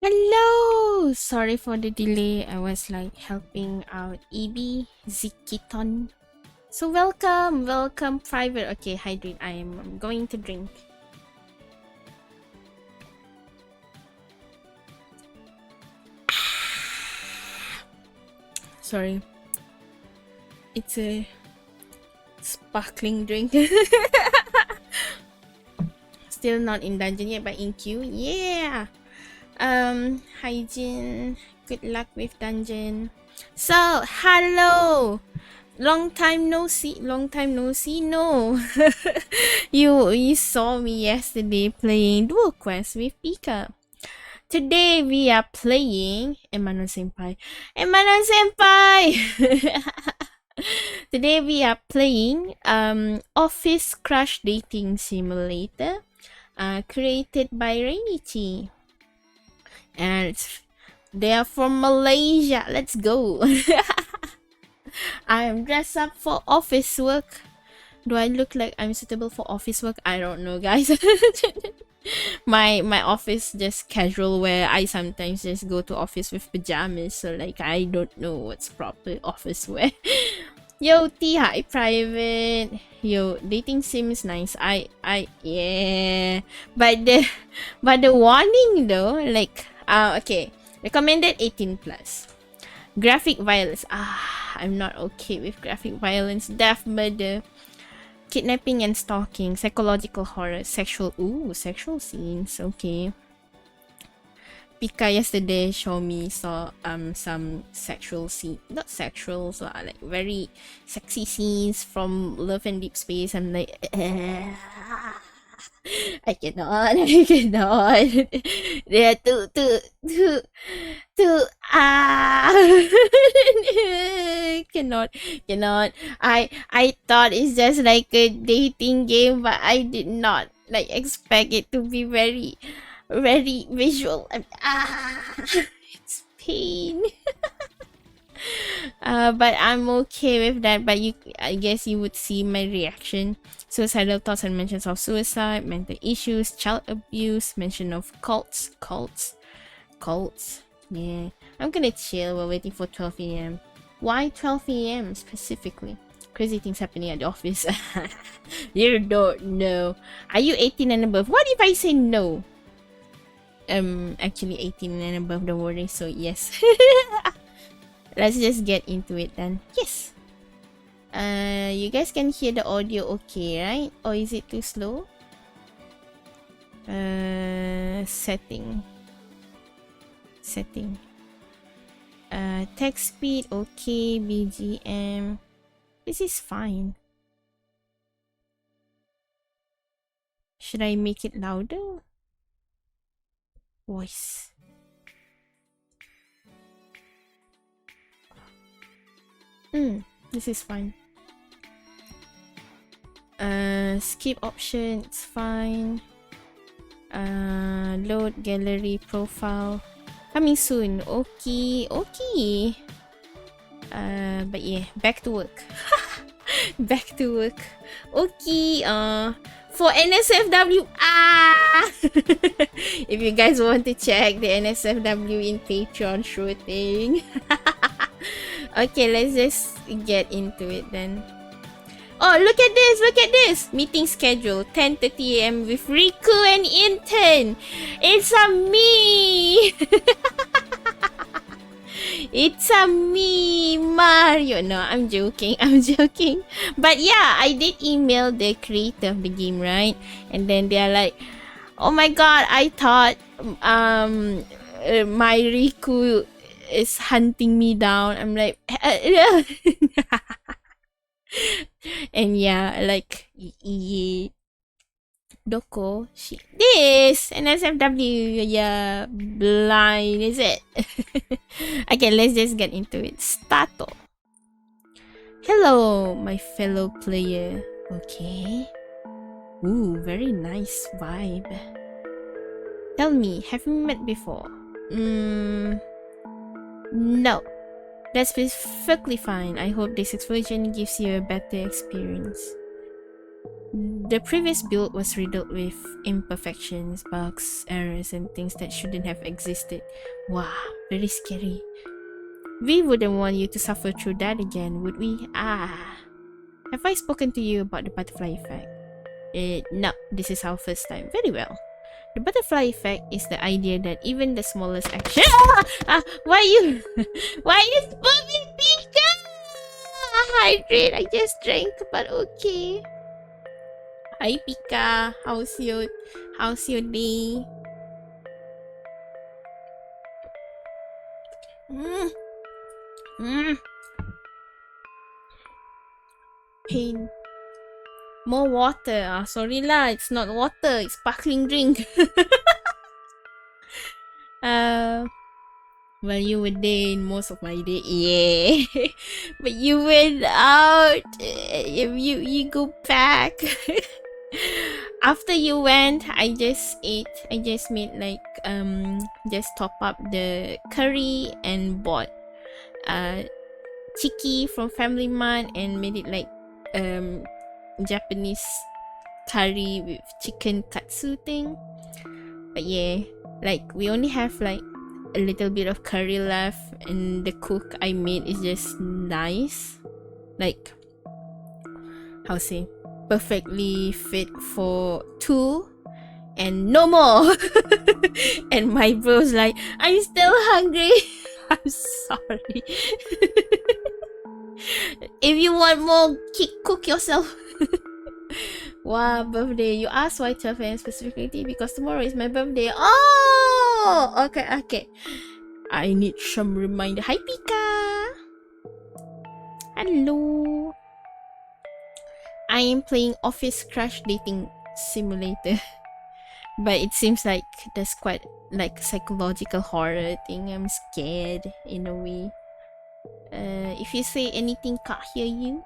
Hello! Sorry for the delay. I was like helping out EB Zikiton. So welcome private. Okay, hydrate. I'm going to drink. Sorry. It's a sparkling drink. Still not in dungeon yet, but in queue. Yeah. Hygiene. Good luck with dungeon. So, hello. Long time no see. No. you saw me yesterday playing Dual Quest with Pika. Today we are playing Emmanuel Senpai. Today we are playing Office Crush Dating Simulator, created by Reinichi, and they are from Malaysia. Let's go. I am dressed up for office work. Do I look like I'm suitable for office work? I don't know, guys. my office just casual wear. I sometimes just go to office with pajamas, so like I don't know what's proper office wear. Yo, T, hi, private. Yo, dating seems nice. Yeah, but the warning though, like, okay, recommended 18 plus. Graphic violence. I'm not okay with graphic violence. Death, murder, kidnapping and stalking, psychological horror, sexual scenes. Okay. Pika yesterday showed me some sexual scene, not sexual, so like very sexy scenes from Love and Deep Space. I'm like, I cannot. Yeah, too cannot. I thought it's just like a dating game, but I did not like expect it to be very visual. It's pain. But I'm okay with that. But I guess you would see my reaction. Suicidal thoughts and mentions of suicide, mental issues, child abuse, mention of cults. Yeah, I'm gonna chill while waiting for 12 a.m. Why 12 a.m. specifically? Crazy things happening at the office. You don't know. Are you 18 and above? What if I say no? Actually 18 and above, the warning, so yes. Let's just get into it then. Yes. You guys can hear the audio okay, right? Or is it too slow? Setting. Text speed okay, BGM. This is fine. Should I make it louder? Voice. This is fine. Skip option, it's fine. Load gallery profile. Coming soon. Okay. But yeah, back to work. Okay. For NSFW. If you guys want to check the NSFW in Patreon shooting. Okay, let's just get into it then. Oh, look at this! Meeting schedule, 10:30 a.m. with Riku and Inten. It's a me! It's a me, Mario. No, I'm joking. But yeah, I did email the creator of the game, right? And then they're like, oh my god, I thought my Riku is hunting me down. I'm like, and yeah, like, Doko, this NSFW, yeah, blind, is it? Okay, let's just get into it. Stato. Hello, my fellow player. Okay. Ooh, very nice vibe. Tell me, have we met before? No. That's perfectly fine. I hope this explosion gives you a better experience. The previous build was riddled with imperfections, bugs, errors, and things that shouldn't have existed. Wow, very scary. We wouldn't want you to suffer through that again, would we? Have I spoken to you about the butterfly effect? No, this is our first time. Very well. The butterfly effect is the idea that even the smallest action. Why you? Why you spoken, Pika? Hydrate. I just drank, but okay. Hi, Pika. How's your day? Pain. More water. Sorry lah, it's not water, it's sparkling drink. Well, you were there in most of my day. Yeah. But you went out. You go back. After you went, I just ate. I just made like just top up the curry and bought chiki from Family Mart and made it like Japanese curry with chicken katsu thing. But yeah, like we only have like a little bit of curry left, and the cook I made is just nice, like how say, perfectly fit for two and no more. And my bro's like, I'm still hungry. I'm sorry. If you want more, cook yourself. Wow, birthday. You asked why 12 a.m. specifically because tomorrow is my birthday. Oh, okay. I need some reminder. Hi, Pika. Hello. I am playing Office Crash Dating Simulator. But it seems like there's quite like psychological horror thing. I'm scared in a way. If you say anything, can't hear you.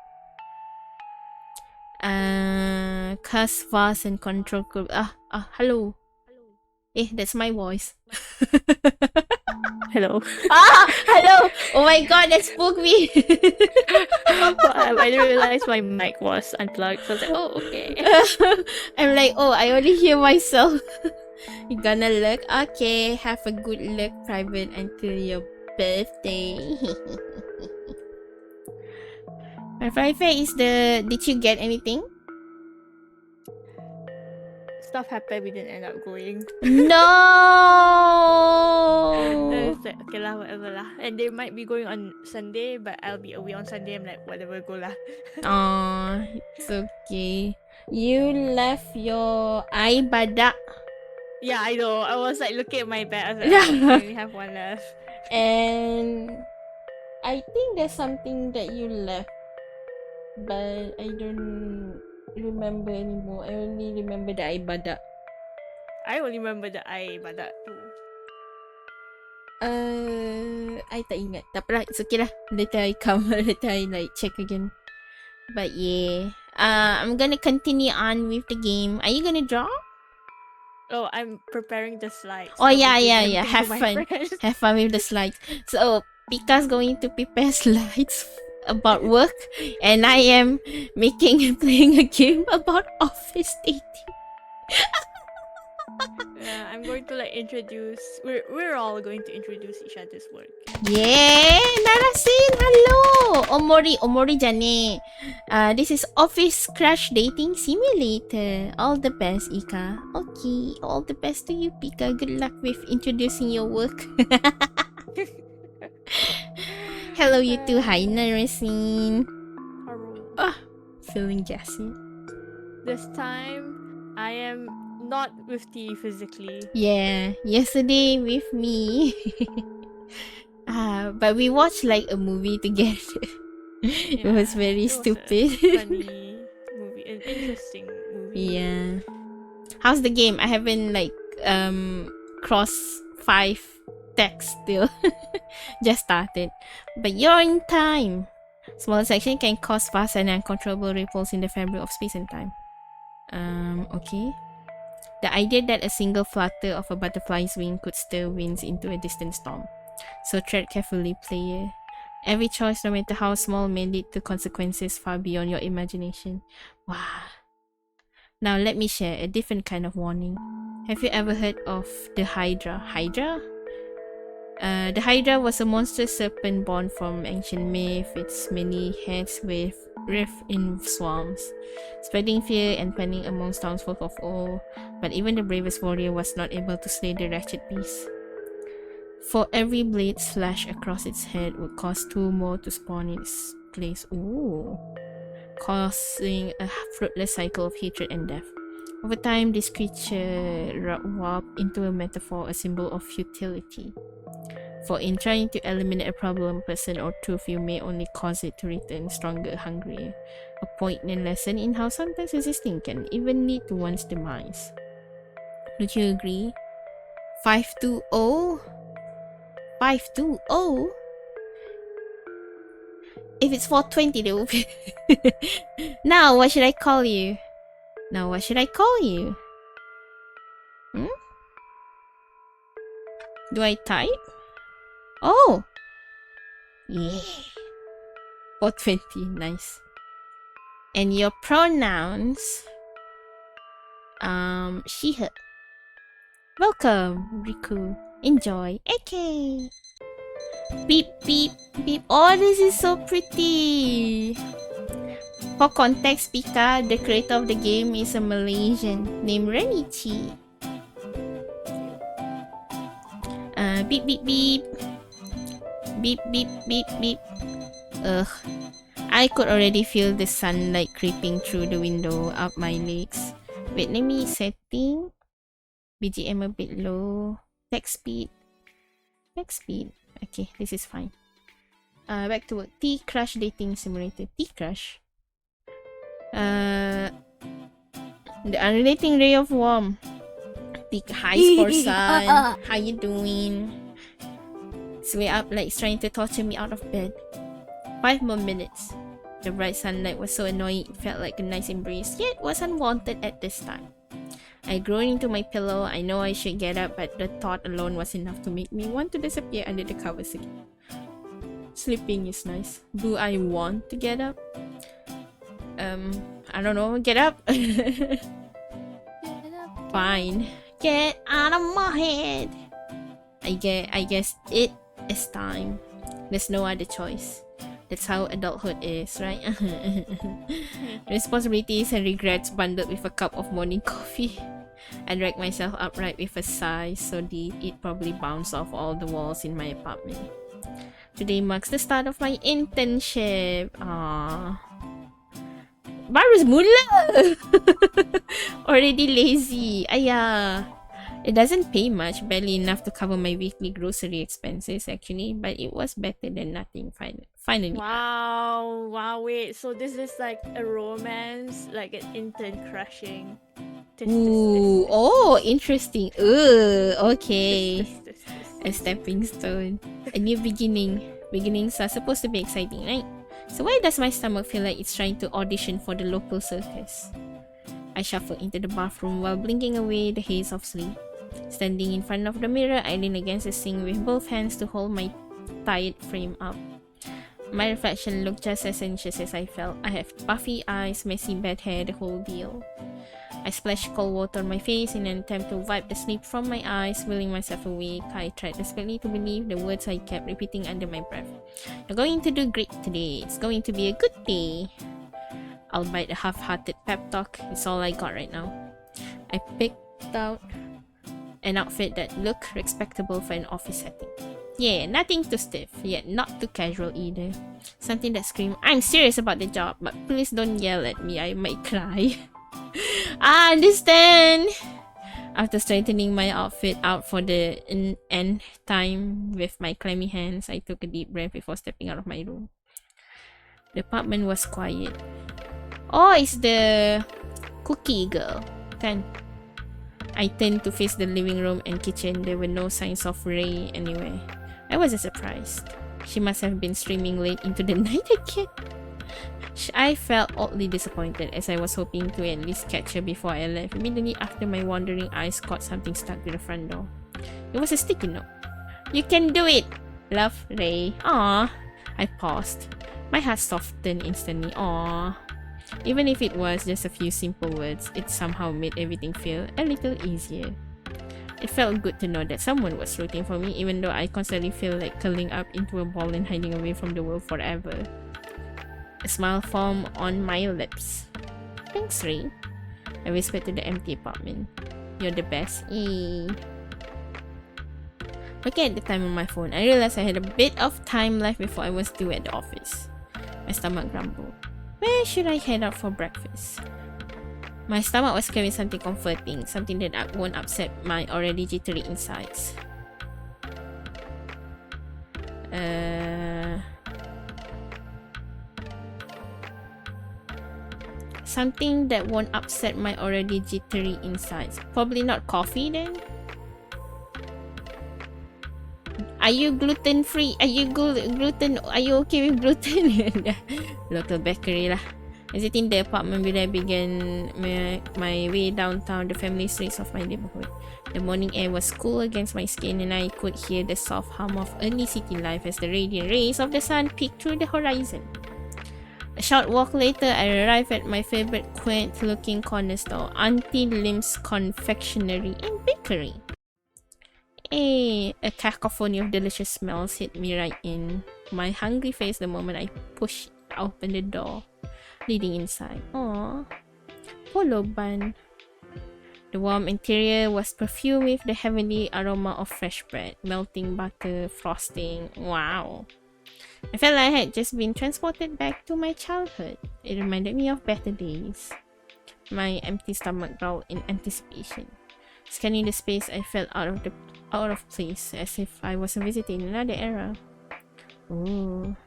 Cuss, fast, and control group. Hello. That's my voice. Hello. Hello. Oh my god, that spooked me. I didn't realize my mic was unplugged, so I was like, oh, okay. I'm like, oh, I only hear myself. You gonna look? Okay, have a good look private until your birthday. My Friday is the. Did you get anything? Stuff happened, we didn't end up going. No. It's like, okay lah, whatever lah. And they might be going on Sunday, but I'll be away on Sunday. I'm like, whatever, go lah. Aw, it's okay. You left your eye badak. Yeah, I know. I was like looking at my bag. I was like, oh, I only have one left. And I think there's something that you left, but I don't remember anymore. I only remember the eye badak. I only remember the eye badak too. I tak ingat. Tak apalah, it's okay lah. Later I come, later I like check again. But yeah, I'm gonna continue on with the game. Are you gonna draw? Oh, I'm preparing the slides. Oh yeah. Have fun. Have fun with the slides. So Pika's going to prepare slides about work, and I am playing a game about office dating. Yeah, I'm going to like introduce. We're all going to introduce each other's work. Yeah, Narasin, hello. Omori jane. This is Office Crash Dating Simulator. All the best, Ika. Okay, all the best to you, Pika. Good luck with introducing your work. Hello, you too. Hi, Narasin. Hello. Feeling gassy. This time, I am not with T physically. Yeah, yesterday with me. But we watched like a movie together. It was very stupid. Funny movie, an interesting movie. Yeah. How's the game? I haven't like crossed 5 texts still. Just started. But you're in time. Small section can cause fast and uncontrollable ripples in the fabric of space and time. Okay. The idea that a single flutter of a butterfly's wing could stir winds into a distant storm. So tread carefully, player. Every choice, no matter how small, may lead to consequences far beyond your imagination. Wow. Now let me share a different kind of warning. Have you ever heard of the Hydra? Hydra? The Hydra was a monstrous serpent born from ancient myth. Its many heads with rift in swarms, spreading fear and panic amongst townsfolk of all. But even the bravest warrior was not able to slay the wretched beast. For every blade slash across its head would cause 2 more to spawn in its place. Ooh. Causing a fruitless cycle of hatred and death. Over time, this creature warped into a metaphor, a symbol of futility. For in trying to eliminate a problem, person or truth, you may only cause it to return stronger, hungrier. A poignant lesson in how sometimes resisting can even lead to one's demise. Don't you agree? 520? 520? If it's 420, they will be. Now, what should I call you? Now, what should I call you? Do I type? Oh! Yeah. 420, nice. And your pronouns? She, her. Welcome, Riku. Enjoy. Okay. Beep, beep, beep. Oh, this is so pretty. For context, Pika, the creator of the game, is a Malaysian named Renichi. Beep, beep, beep. Beep, beep, beep, beep. Ugh. I could already feel the sunlight creeping through the window up my legs. Wait, let me setting. BGM a bit low. Text speed. Text speed. Okay, this is fine. Back to work. T-Crush Dating Simulator. T-Crush. The unrelating ray of warmth. Hi, Sport Son. How you doing? It's way up like it's trying to torture me out of bed. 5 more minutes. The bright sunlight was so annoying it felt like a nice embrace, yet was unwanted at this time. I groaned into my pillow. I know I should get up, but the thought alone was enough to make me want to disappear under the covers again. Sleeping is nice. Do I want to get up? I don't know. Get up. Fine. Get out of my head. I guess it is time. There's no other choice. That's how adulthood is, right? Responsibilities and regrets bundled with a cup of morning coffee. I dragged myself upright with a sigh so deep it probably bounced off all the walls in my apartment. Today marks the start of my internship. Baru mula. Already lazy. Ayah. It doesn't pay much, barely enough to cover my weekly grocery expenses actually, but it was better than nothing finally. Wow, wait, so this is like a romance, like an intern crushing. Ooh, oh, interesting. Okay. A stepping stone. A new beginning. Beginnings are supposed to be exciting, right? So why does my stomach feel like it's trying to audition for the local circus? I shuffled into the bathroom while blinking away the haze of sleep. Standing in front of the mirror, I leaned against the sink with both hands to hold my tired frame up. My reflection looked just as anxious as I felt. I have puffy eyes, messy bad hair, the whole deal. I splashed cold water on my face in an attempt to wipe the sleep from my eyes, willing myself awake. I tried desperately to believe the words I kept repeating under my breath. You're going to do great today. It's going to be a good day. Albeit a half-hearted pep talk, it's all I got right now. I picked out an outfit that looked respectable for an office setting. Yeah, nothing too stiff, yet not too casual either. Something that screamed, I'm serious about the job, but please don't yell at me, I might cry. I understand! After straightening my outfit out for the end time with my clammy hands, I took a deep breath before stepping out of my room. The apartment was quiet. Oh, it's the cookie girl. Kan? I turned to face the living room and kitchen. There were no signs of Ray anywhere. I wasn't surprised. She must have been streaming late into the night again. I felt oddly disappointed as I was hoping to at least catch her before I left. Immediately after, my wandering eyes caught something stuck to the front door. It was a sticky note. You can do it! Love, Ray. Aww. I paused. My heart softened instantly. Aww. Even if it was just a few simple words, it somehow made everything feel a little easier. It felt good to know that someone was rooting for me, even though I constantly feel like curling up into a ball and hiding away from the world forever. A smile formed on my lips. Thanks, Ray. I whispered to the empty apartment. You're the best. Yay. Looking at the time on my phone, I realized I had a bit of time left before I was due at the office. My stomach grumbled. Where should I head out for breakfast? My stomach was craving something comforting, something that won't upset my already jittery insides. Something that won't upset my already jittery insides. Probably not coffee then? Are you gluten free? Are you okay with gluten? Local bakery lah. Exiting the apartment building, I began my way downtown the family streets of my neighborhood. The morning air was cool against my skin and I could hear the soft hum of early city life as the radiant rays of the sun peeked through the horizon. A short walk later, I arrived at my favorite quaint-looking corner store, Auntie Lim's Confectionery and Bakery. A cacophony of delicious smells hit me right in my hungry face the moment I pushed open the door, leading inside. Aww, polo bun. The warm interior was perfumed with the heavenly aroma of fresh bread, melting butter, frosting. Wow. I felt like I had just been transported back to my childhood. It reminded me of better days. My empty stomach growled in anticipation. Scanning the space, I felt out of place, as if I was visiting another era. Ooh.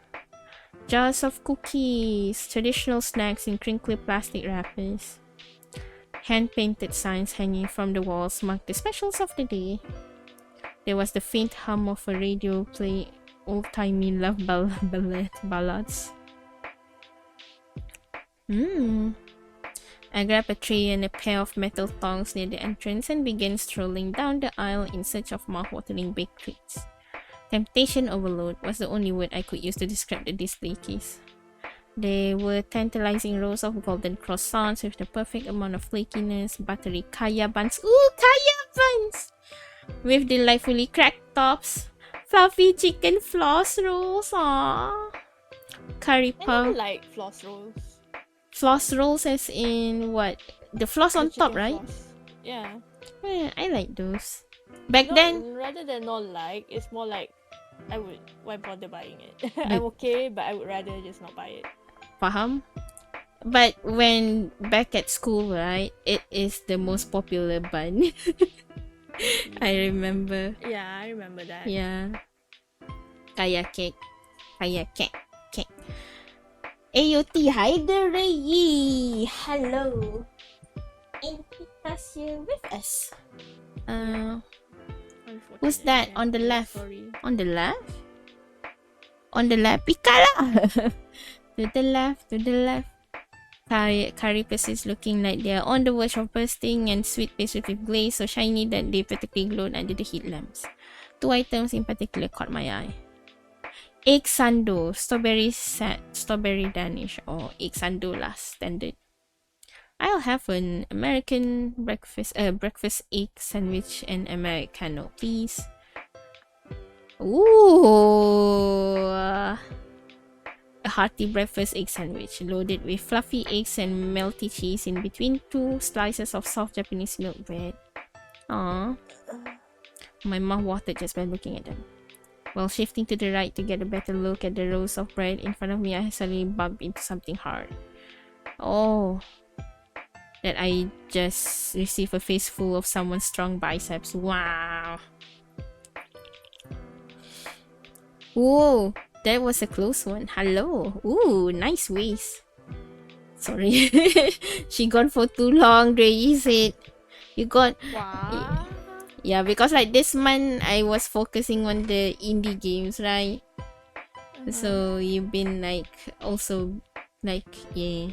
Jars of cookies, traditional snacks in crinkly plastic wrappers. Hand-painted signs hanging from the walls marked the specials of the day. There was the faint hum of a radio play old-timey love ballads. I grabbed a tray and a pair of metal tongs near the entrance and began strolling down the aisle in search of mouth-watering baked treats. Temptation overload was the only word I could use to describe the display case. There were tantalizing rows of golden croissants with the perfect amount of flakiness, buttery kaya buns. Ooh, kaya buns! With delightfully cracked tops. Fluffy chicken floss rolls. Aww. Curry I puff. don't like floss rolls. Floss rolls as in what? The floss on The top, chicken right? floss. Yeah. I like those. Back then, Rather than not like, it's more like I would. Why bother buying it? You- I'm okay, but I would rather just not buy it. faham? But when back at school, right, it is the most popular bun. I remember. Yeah, I remember that. Yeah. Kaya cake. Kaya cake. Cake. AOT, hi there, Ray. Hello. And because you're with us. Who's that on the left? Sorry. On the left? On the left. Pikala! To the left, to the left. Curry pieces looking like they are on the verge of bursting, and sweet pastries with glaze so shiny that they practically glowed under the heat lamps. Two items in particular caught my eye. Egg sando, strawberry Danish, or egg sando lah, standard. I'll have an American breakfast egg sandwich and Americano, please. Ooh. A hearty breakfast egg sandwich loaded with fluffy eggs and melty cheese in between two slices of soft Japanese milk bread. Aww. My mouth watered just by looking at them. While shifting to the right to get a better look at the rows of bread in front of me, I suddenly bumped into something hard. Oh. That I just received a face full of someone's strong biceps. Wow. Whoa. That was a close one. Hello. Ooh, nice waist. Sorry. She gone for too long, Dre, is it? You got... Wow. Yeah, because like this month, I was focusing on the indie games, right? So, you've been like, also, like, yeah,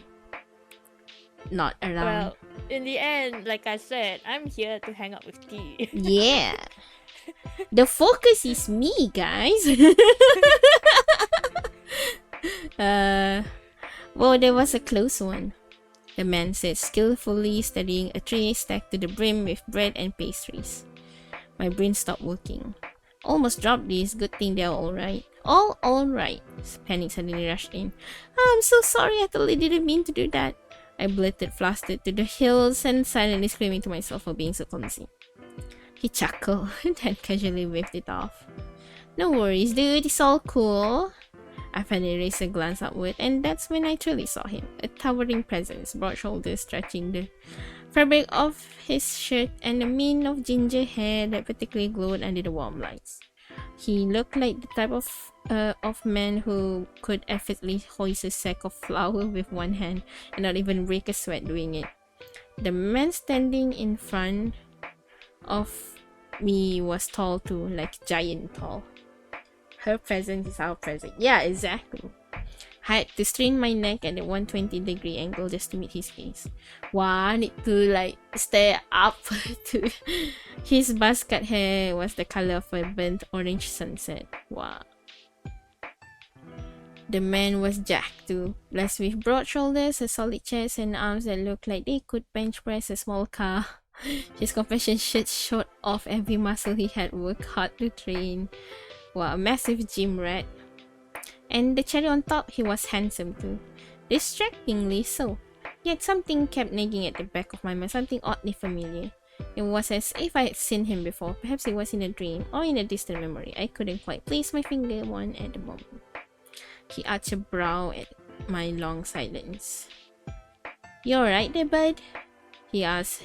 not around. Well, in the end, like I said, I'm here to hang out with T. Yeah. The focus is me, guys. Well, there was a close one. The man sat skillfully studying a tray stacked to the brim with bread and pastries. My brain stopped working. Almost dropped these. Good thing they're alright. Alright. Panic suddenly rushed in. Oh, I'm so sorry. I totally didn't mean to do that. I blurted, flustered to the hills and silently screaming to myself for being so clumsy. He chuckled, then casually waved it off. No worries, dude. It's all cool. I finally raised a glance upward, and that's when I truly saw him. A towering presence, broad shoulders stretching the fabric of his shirt, and a mane of ginger hair that particularly glowed under the warm lights. He looked like the type of man who could effortlessly hoist a sack of flour with one hand and not even break a sweat doing it. The man standing in front of me was tall too, like giant tall. Her presence is our present. Yeah, exactly. I had to strain my neck at a 120-degree angle just to meet his gaze. Wow, I need to stare up to his buzz-cut hair was the color of a burnt orange sunset. Wow. The man was jacked too, blessed with broad shoulders, a solid chest, and arms that looked like they could bench press a small car. His complexion showed off every muscle he had worked hard to train. Wow, a massive gym rat. And the cherry on top, he was handsome too. Distractingly so. Yet something kept nagging at the back of my mind, something oddly familiar. It was as if I had seen him before. Perhaps it was in a dream or in a distant memory. I couldn't quite place my finger on at the moment. He arched a brow at my long silence. You alright there, bud? He asked,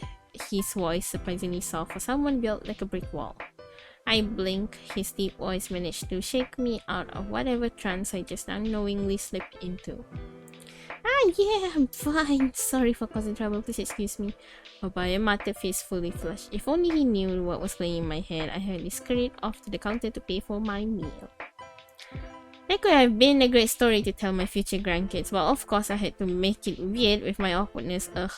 his voice surprisingly soft for someone built like a brick wall. I blinked. His deep voice managed to shake me out of whatever trance I just unknowingly slipped into. Ah, yeah, I'm fine. Sorry for causing trouble. Please excuse me. Papaya muttered, face fully flushed. If only he knew what was playing in my head. I hurriedly scurried off to the counter to pay for my meal. That could have been a great story to tell my future grandkids, but of course I had to make it weird with my awkwardness. Ugh.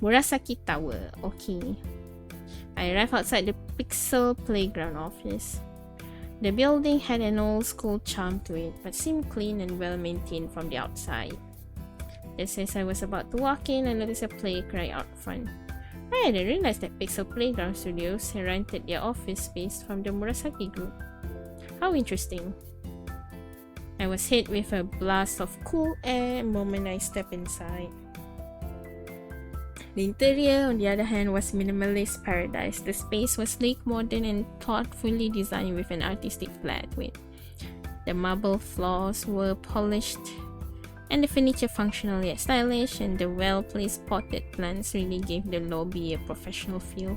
Murasaki Tower. Okay. I arrived outside the Pixel Playground office. The building had an old-school charm to it, but seemed clean and well-maintained from the outside. Just as I was about to walk in, I noticed a plaque right out front. I hadn't realized that Pixel Playground Studios rented their office space from the Murasaki group. How interesting. I was hit with a blast of cool air the moment I stepped inside. The interior, on the other hand, was minimalist paradise. The space was sleek, modern, and thoughtfully designed with an artistic flair to it. The marble floors were polished, and the furniture functional yet stylish, and the well-placed potted plants really gave the lobby a professional feel.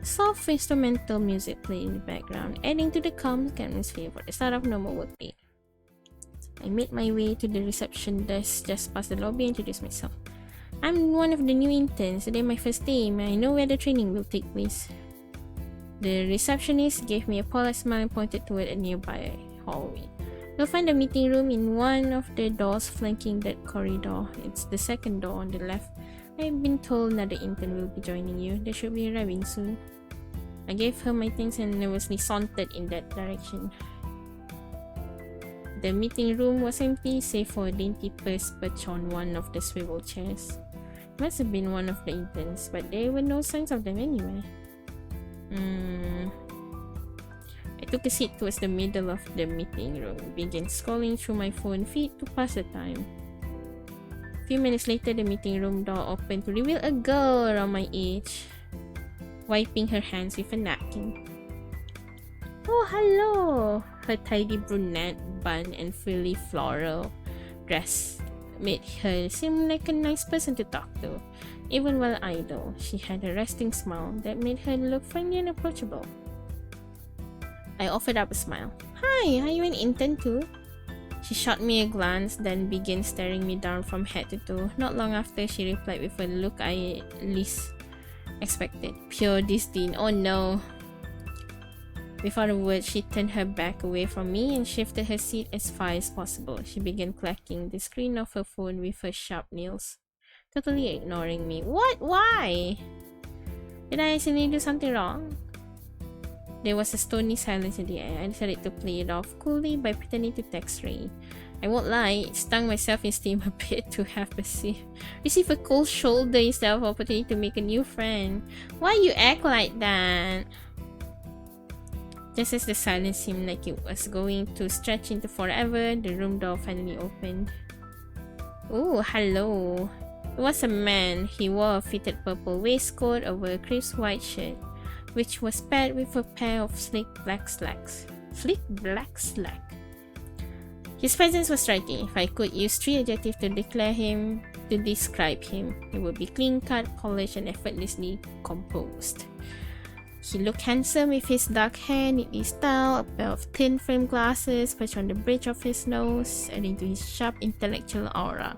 Soft instrumental music played in the background, adding to the calm atmosphere for the start of normal workday. I made my way to the reception desk just past the lobby and introduced myself. I'm one of the new interns. Today my first day. I know where the training will take place. The receptionist gave me a polite smile and pointed toward a nearby hallway. You'll find the meeting room in one of the doors flanking that corridor. It's the second door on the left. I've been told another intern will be joining you. They should be arriving soon. I gave her my things and nervously sauntered in that direction. The meeting room was empty, save for a dainty purse perched on one of the swivel chairs. It must have been one of the interns, but there were no signs of them anywhere. I took a seat towards the middle of the meeting room, began scrolling through my phone feed to pass the time. A few minutes later, the meeting room door opened to reveal a girl around my age, wiping her hands with a napkin. Oh, hello! Her tidy brunette bun and frilly floral dress made her seem like a nice person to talk to. Even while idle, she had a resting smile that made her look friendly and approachable. I offered up a smile. Hi, are you an intern too? She shot me a glance, then began staring me down from head to toe. Not long after, she replied with a look I least expected. Pure disdain. Oh no. Without a word, she turned her back away from me and shifted her seat as far as possible. She began clacking the screen of her phone with her sharp nails, totally ignoring me. What? Why? Did I accidentally do something wrong? There was a stony silence in the air. I decided to play it off coolly by pretending to text Ray. I won't lie, it stung my self-esteem a bit to have receive a cold shoulder instead of opportunity to make a new friend. Why you act like that? Just as the silence seemed like it was going to stretch into forever, the room door finally opened. Oh, hello. It was a man. He wore a fitted purple waistcoat over a crisp white shirt, which was paired with a pair of sleek black slacks. His presence was striking. If I could use 3 adjectives to describe him, it would be clean-cut, polished, and effortlessly composed. He looked handsome with his dark hair, neatly styled, a pair of thin frame glasses perched on the bridge of his nose, adding to his sharp intellectual aura.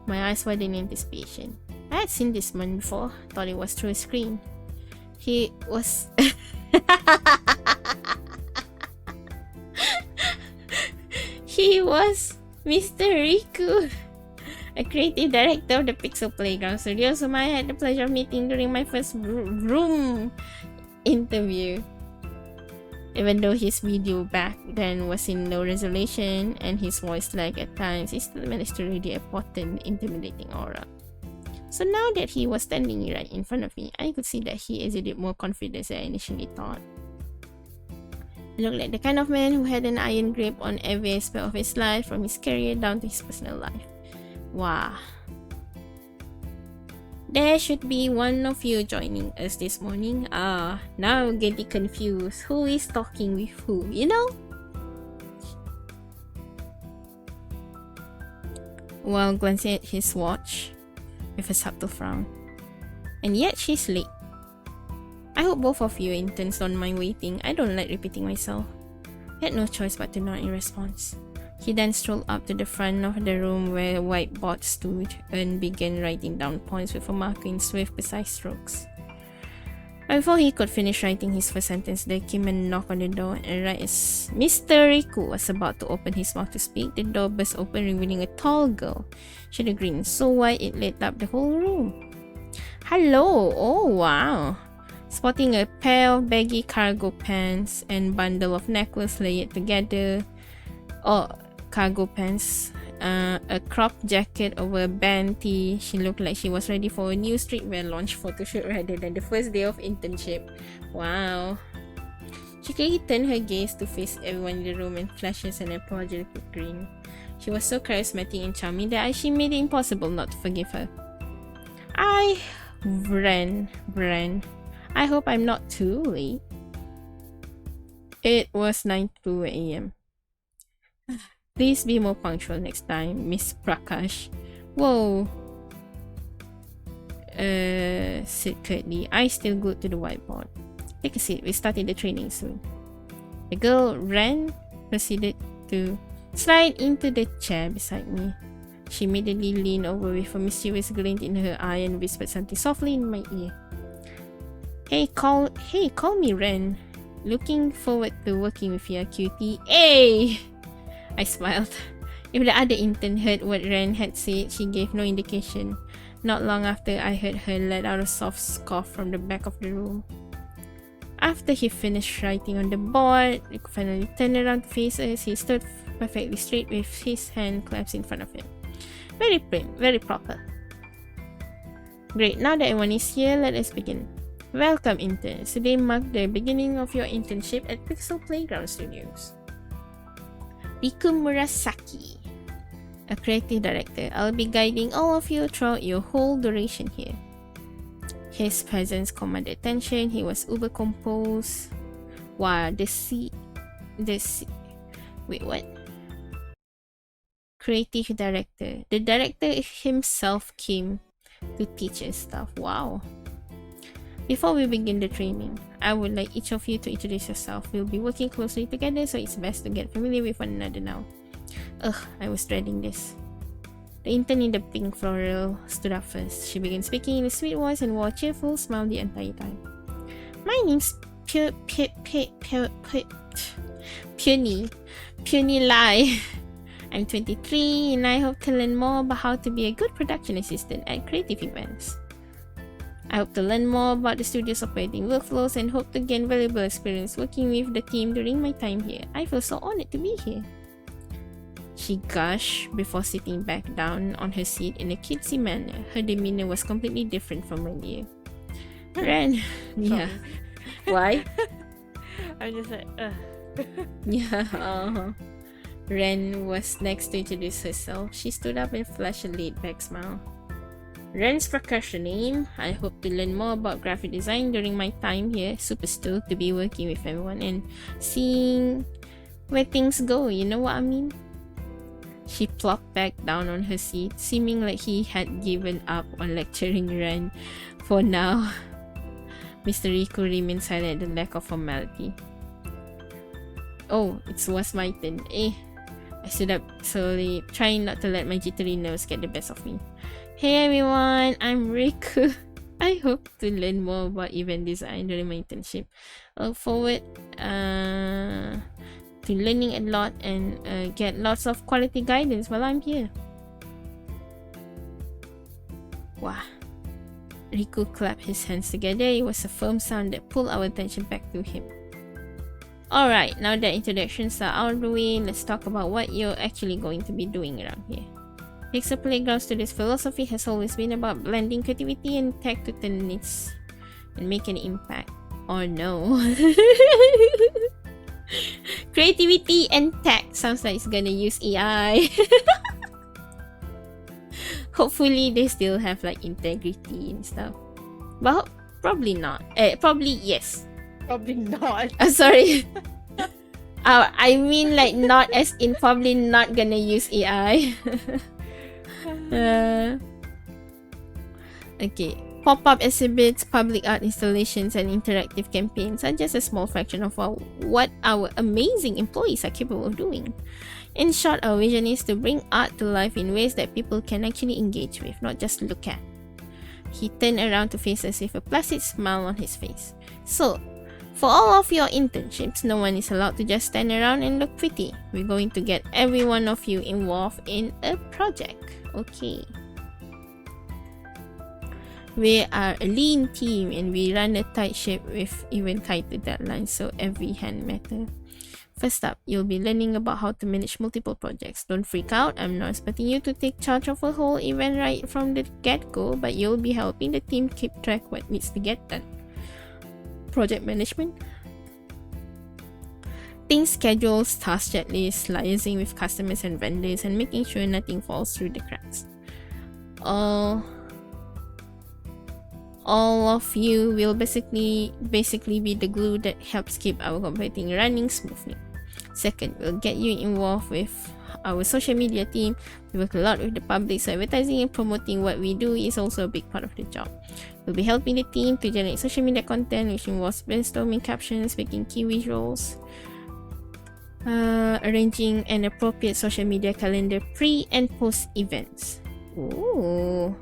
My eyes widened in anticipation. I had seen this man before, thought it was through a screen. He was... He was Mr. Riku, a creative director of the Pixel Playground Studios, whom I had the pleasure of meeting during my first room interview. Even though his video back then was in low resolution and his voice lagged at times, he still managed to radiate a potent, intimidating aura. So now that he was standing right in front of me, I could see that he exuded more confidence than I initially thought. He looked like the kind of man who had an iron grip on every aspect of his life, from his career down to his personal life. Wow. There should be one of you joining us this morning. Now I'm getting confused. Who is talking with who, you know? While glancing at his watch with a subtle frown. And yet she's late. I hope both of you interns don't mind waiting. I don't like repeating myself. I had no choice but to nod in response. He then strolled up to the front of the room where a whiteboard stood and began writing down points with a marker in swift, precise strokes. But before he could finish writing his first sentence, there came a knock on the door, and right as Mr. Riku was about to open his mouth to speak, the door burst open, revealing a tall girl. She had a grin so wide it lit up the whole room. Hello! Oh wow! Spotting a pair of baggy cargo pants and bundle of necklace layered together. Cargo pants, a crop jacket over a band tee. She looked like she was ready for a new streetwear launch photo shoot rather than the first day of internship. Wow. She quickly turned her gaze to face everyone in the room and flashes an apologetic grin. She was so charismatic and charming that she made it impossible not to forgive her. Bren. I hope I'm not too late. It was 9:02 a.m. Please be more punctual next time, Miss Prakash. Whoa. Said curtly. I still glued to the whiteboard. Take a seat. We're starting the training soon. The girl proceeded to slide into the chair beside me. She immediately leaned over with a mischievous glint in her eye and whispered something softly in my ear. Hey, call me Ren. Looking forward to working with you, cutie. Hey! I smiled. If the other intern heard what Ren had said, she gave no indication. Not long after, I heard her let out a soft scoff from the back of the room. After he finished writing on the board, he finally turned around to face us. He stood perfectly straight with his hand clasped in front of him. Very prim, very proper. Great, now that everyone is here, let us begin. Welcome, interns. Today marks the beginning of your internship at Pixel Playground Studios. Riku Murasaki, a creative director. I'll be guiding all of you throughout your whole duration here. His presence commanded attention. He was uber composed. Wow, wait, what? Creative director. The director himself came to teach us stuff. Wow. Before we begin the training, I would like each of you to introduce yourself. We'll be working closely together, so it's best to get familiar with one another now. I was dreading this. The intern in the pink floral stood up first. She began speaking in a sweet voice and wore a cheerful smile the entire time. My name's Peony Lai. I'm 23 and I hope to learn more about how to be a good production assistant at creative events. I hope to learn more about the studio's operating workflows and hope to gain valuable experience working with the team during my time here. I feel so honored to be here. She gushed before sitting back down on her seat in a cutesy manner. Her demeanor was completely different from earlier. Ren, yeah. Sorry. Why? I'm just like, Yeah. Ren was next to introduce herself. She stood up and flashed a laid-back smile. Ren's percussion name. I hope to learn more about graphic design during my time here. Super stoked to be working with everyone and seeing where things go, you know what I mean? She plopped back down on her seat, seeming like he had given up on lecturing Ren for now. Mr. Riku remained silent at the lack of formality. Oh, it was my turn. I stood up slowly, trying not to let my jittery nerves get the best of me. Hey everyone, I'm Riku. I hope to learn more about event design during my internship. I look forward to learning a lot and get lots of quality guidance while I'm here. Wow. Riku clapped his hands together. It was a firm sound that pulled our attention back to him. Alright, now that introductions are out of the way, let's talk about what you're actually going to be doing around here. Pixel Playground Studios' philosophy has always been about blending creativity and tech to turn its and make an impact. Or no. Creativity and tech sounds like it's gonna use AI. Hopefully they still have like integrity and stuff. But probably not. Probably yes. probably not. Sorry. I mean like not as in probably not gonna use AI. Okay. Pop-up exhibits, public art installations, and interactive campaigns are just a small fraction of what our amazing employees are capable of doing. In short, our vision is to bring art to life in ways that people can actually engage with, not just look at. He turned around to face us with a placid smile on his face. So, for all of your internships, no one is allowed to just stand around and look pretty. We're going to get every one of you involved in a project. Okay. We are a lean team and we run a tight ship with even tighter deadlines, so every hand matters. First up, you'll be learning about how to manage multiple projects. Don't freak out, I'm not expecting you to take charge of a whole event right from the get-go, but you'll be helping the team keep track what needs to get done. Project management. Things schedules, task checklists, liaising with customers and vendors, and making sure nothing falls through the cracks. All of you will basically be the glue that helps keep our company running smoothly. Second, we'll get you involved with our social media team. We work a lot with the public, so advertising and promoting what we do is also a big part of the job. We'll be helping the team to generate social media content, which involves brainstorming captions, making key visuals, arranging an appropriate social media calendar pre and post events. Ooh,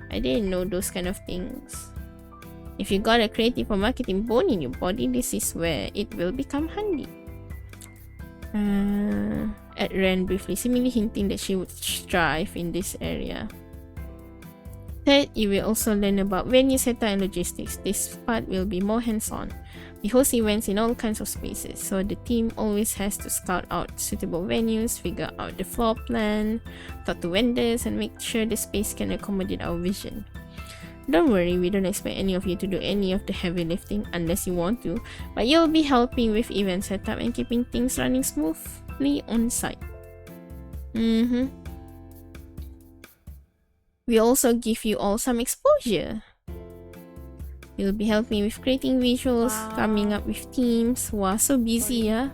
I didn't know those kind of things. If you got a creative or marketing bone in your body, this is where it will become handy. Ed ran briefly, seemingly hinting that she would strive in this area. Third, you will also learn about venue setup and logistics. This part will be more hands-on. We host events in all kinds of spaces, so the team always has to scout out suitable venues, figure out the floor plan, talk to vendors, and make sure the space can accommodate our vision. Don't worry, we don't expect any of you to do any of the heavy lifting unless you want to, but you'll be helping with event setup and keeping things running smoothly on site. We also give you all some exposure. You'll be helping with creating visuals, coming up with themes. Wow, so busy, yeah?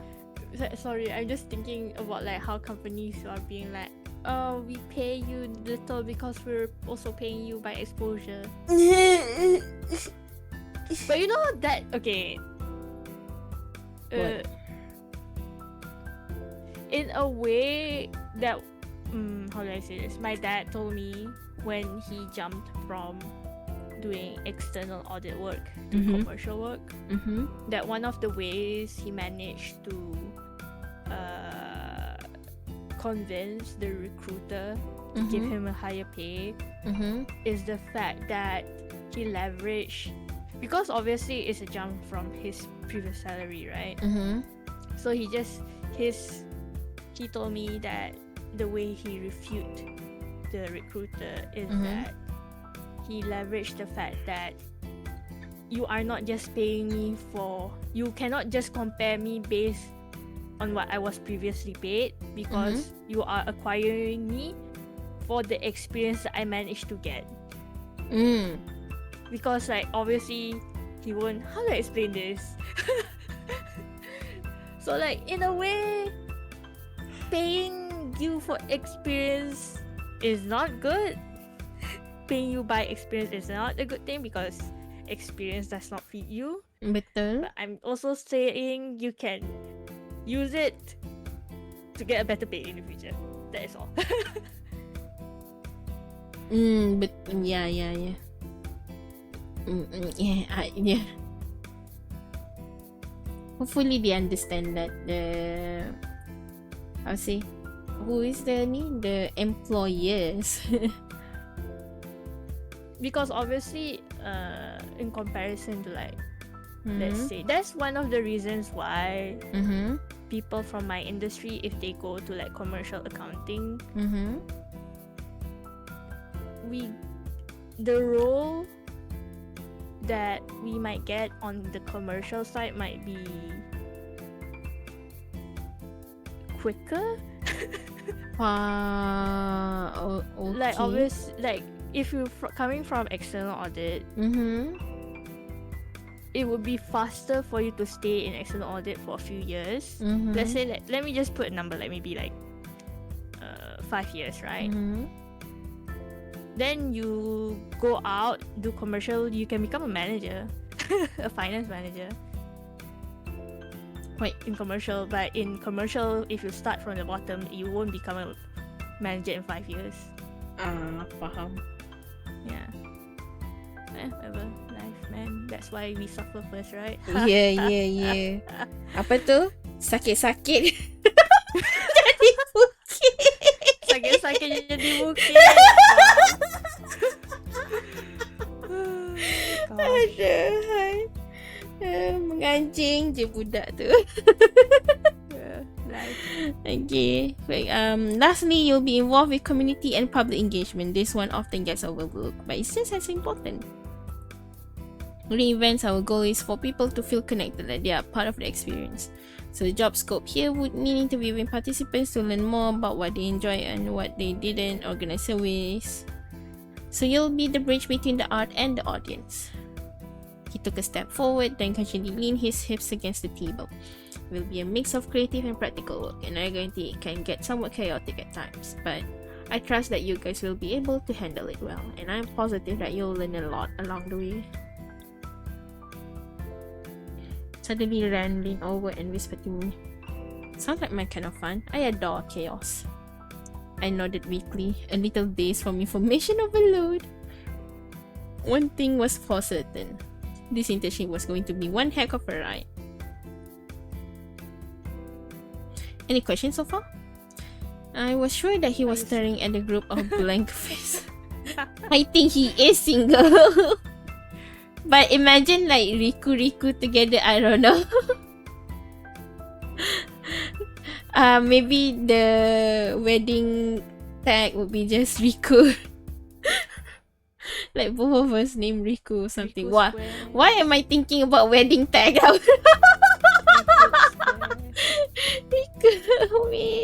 Sorry, I'm just thinking about like how companies are being like, oh, we pay you little because we're also paying you by exposure. But you know that, okay. In a way that, how do I say this? My dad told me when he jumped from doing external audit work to commercial work, that one of the ways he managed to convince the recruiter to give him a higher pay is the fact that he leveraged, because obviously it's a jump from his previous salary, right? So he told me that the way he refute the recruiter is Mhm. that he leveraged the fact that you are not just paying me for, you cannot just compare me based on what I was previously paid, because you are acquiring me for the experience that I managed to get. Mm. Because like obviously he won't, how do I explain this? So like in a way, paying you for experience is not good. Paying you by experience is not a good thing, because experience does not feed you. Betul. But I'm also saying you can use it to get a better pay in the future. That is all. But yeah. Yeah. Hopefully they understand that I'll say, who is the employers. Because obviously, in comparison to like, let's say, that's one of the reasons why people from my industry, if they go to like commercial accounting, the role that we might get on the commercial side might be quicker. Okay. Like obvious, like if you're coming from external audit, it would be faster for you to stay in external audit for a few years. Let's say, let me just put a number, like maybe like 5 years, right? Then you go out, do commercial, you can become a manager, a finance manager. Right. In commercial, but in commercial, if you start from the bottom, you won't become a manager in 5 years. Faham. Yeah. Whatever, life, man. That's why we suffer first, right? Yeah. Apa tu? Sakit-sakit. Jadi bukit. Sakit-sakit jadi bukit. Aduh, hai. Menganjing je budak tu. Life. Okay. Lastly, you'll be involved with community and public engagement. This one often gets overlooked, but it's just as important. During events, our goal is for people to feel connected, that they are part of the experience. So the job scope here would mean interviewing participants to learn more about what they enjoy and what they didn't, organize surveys. So you'll be the bridge between the art and the audience. He took a step forward, then casually leaned his hips against the table. It will be a mix of creative and practical work, and I guarantee it can get somewhat chaotic at times, but I trust that you guys will be able to handle it well, and I'm positive that you'll learn a lot along the way. Suddenly Ran leaned over and whispered to me, "Sounds like my kind of fun. I adore chaos." I nodded weakly, a little dazed from information overload. One thing was for certain. This internship was going to be one heck of a ride. Any questions so far? I was sure that he was staring at the group of blank faces. I think he is single. But imagine like Riku together, I don't know. Maybe the wedding tag would be just Riku. Like both of us named Riku or something. Why am I thinking about wedding tag?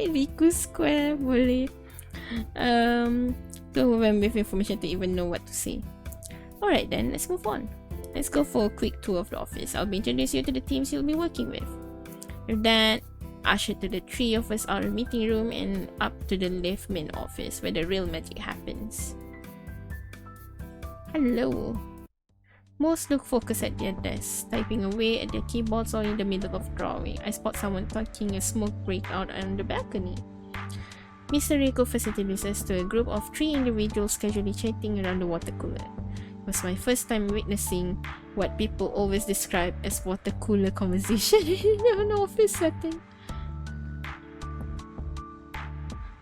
Riku Square boleh. To overwhelm with information to even know what to say. Alright then, let's move on. Let's go for a quick tour of the office. I'll be introducing you to the teams you'll be working with. With that, ushered to the three of us our meeting room and up to the lift main office where the real magic happens. Hello. Most look focused at their desks, typing away at their keyboards or in the middle of drawing. I spot someone tucking a smoke break out on the balcony. Mr. Rico facilitates us to a group of 3 individuals casually chatting around the water cooler. It was my first time witnessing what people always describe as water cooler conversation in an office setting.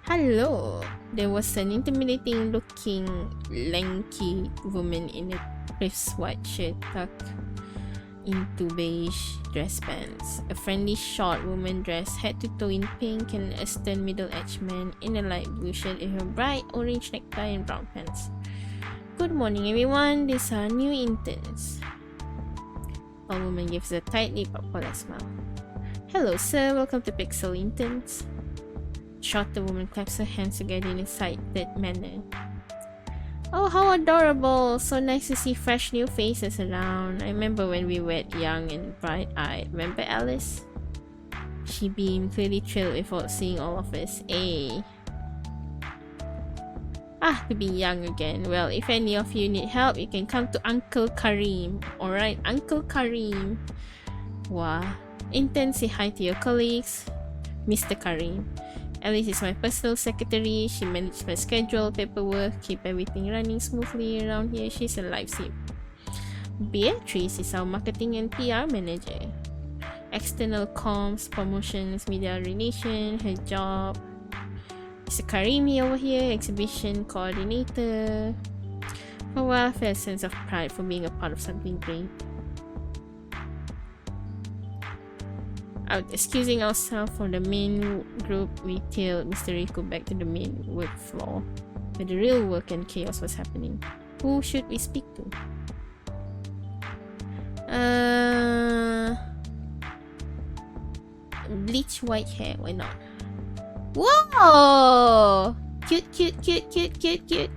Hello! There was an intimidating looking lanky woman in a crisp white shirt tucked into beige dress pants. A friendly short woman dressed head to toe in pink and a stern middle-aged man in a light blue shirt with a bright orange necktie and brown pants. Good morning everyone, these are new interns. A woman gives a tight-lipped polite smile. Hello sir, welcome to Pixel Interns. Shorter woman claps her hands together in a excited manner. Oh, how adorable! So nice to see fresh new faces around. I remember when we were young and bright-eyed. Remember Alice? She beamed, clearly thrilled without seeing all of us. Eh? Ah, to be young again. Well, if any of you need help, you can come to Uncle Karim. Alright, Uncle Karim. Wow. Intern, say hi to your colleagues. Mr. Karim. Alice is my personal secretary. She manages my schedule, paperwork, keep everything running smoothly around here. She's a lifesaver. Beatrice is our marketing and PR manager. External comms, promotions, media relations, her job. Mr. Karimi over here, exhibition coordinator. For a while, I felt a sense of pride for being a part of something great. Out excusing ourselves from the main group, we tailed Mr. Riku back to the main work floor, where the real work and chaos was happening. Who should we speak to? Bleach white hair, why not? Whoa! Cute, cute, cute, cute, cute, cute.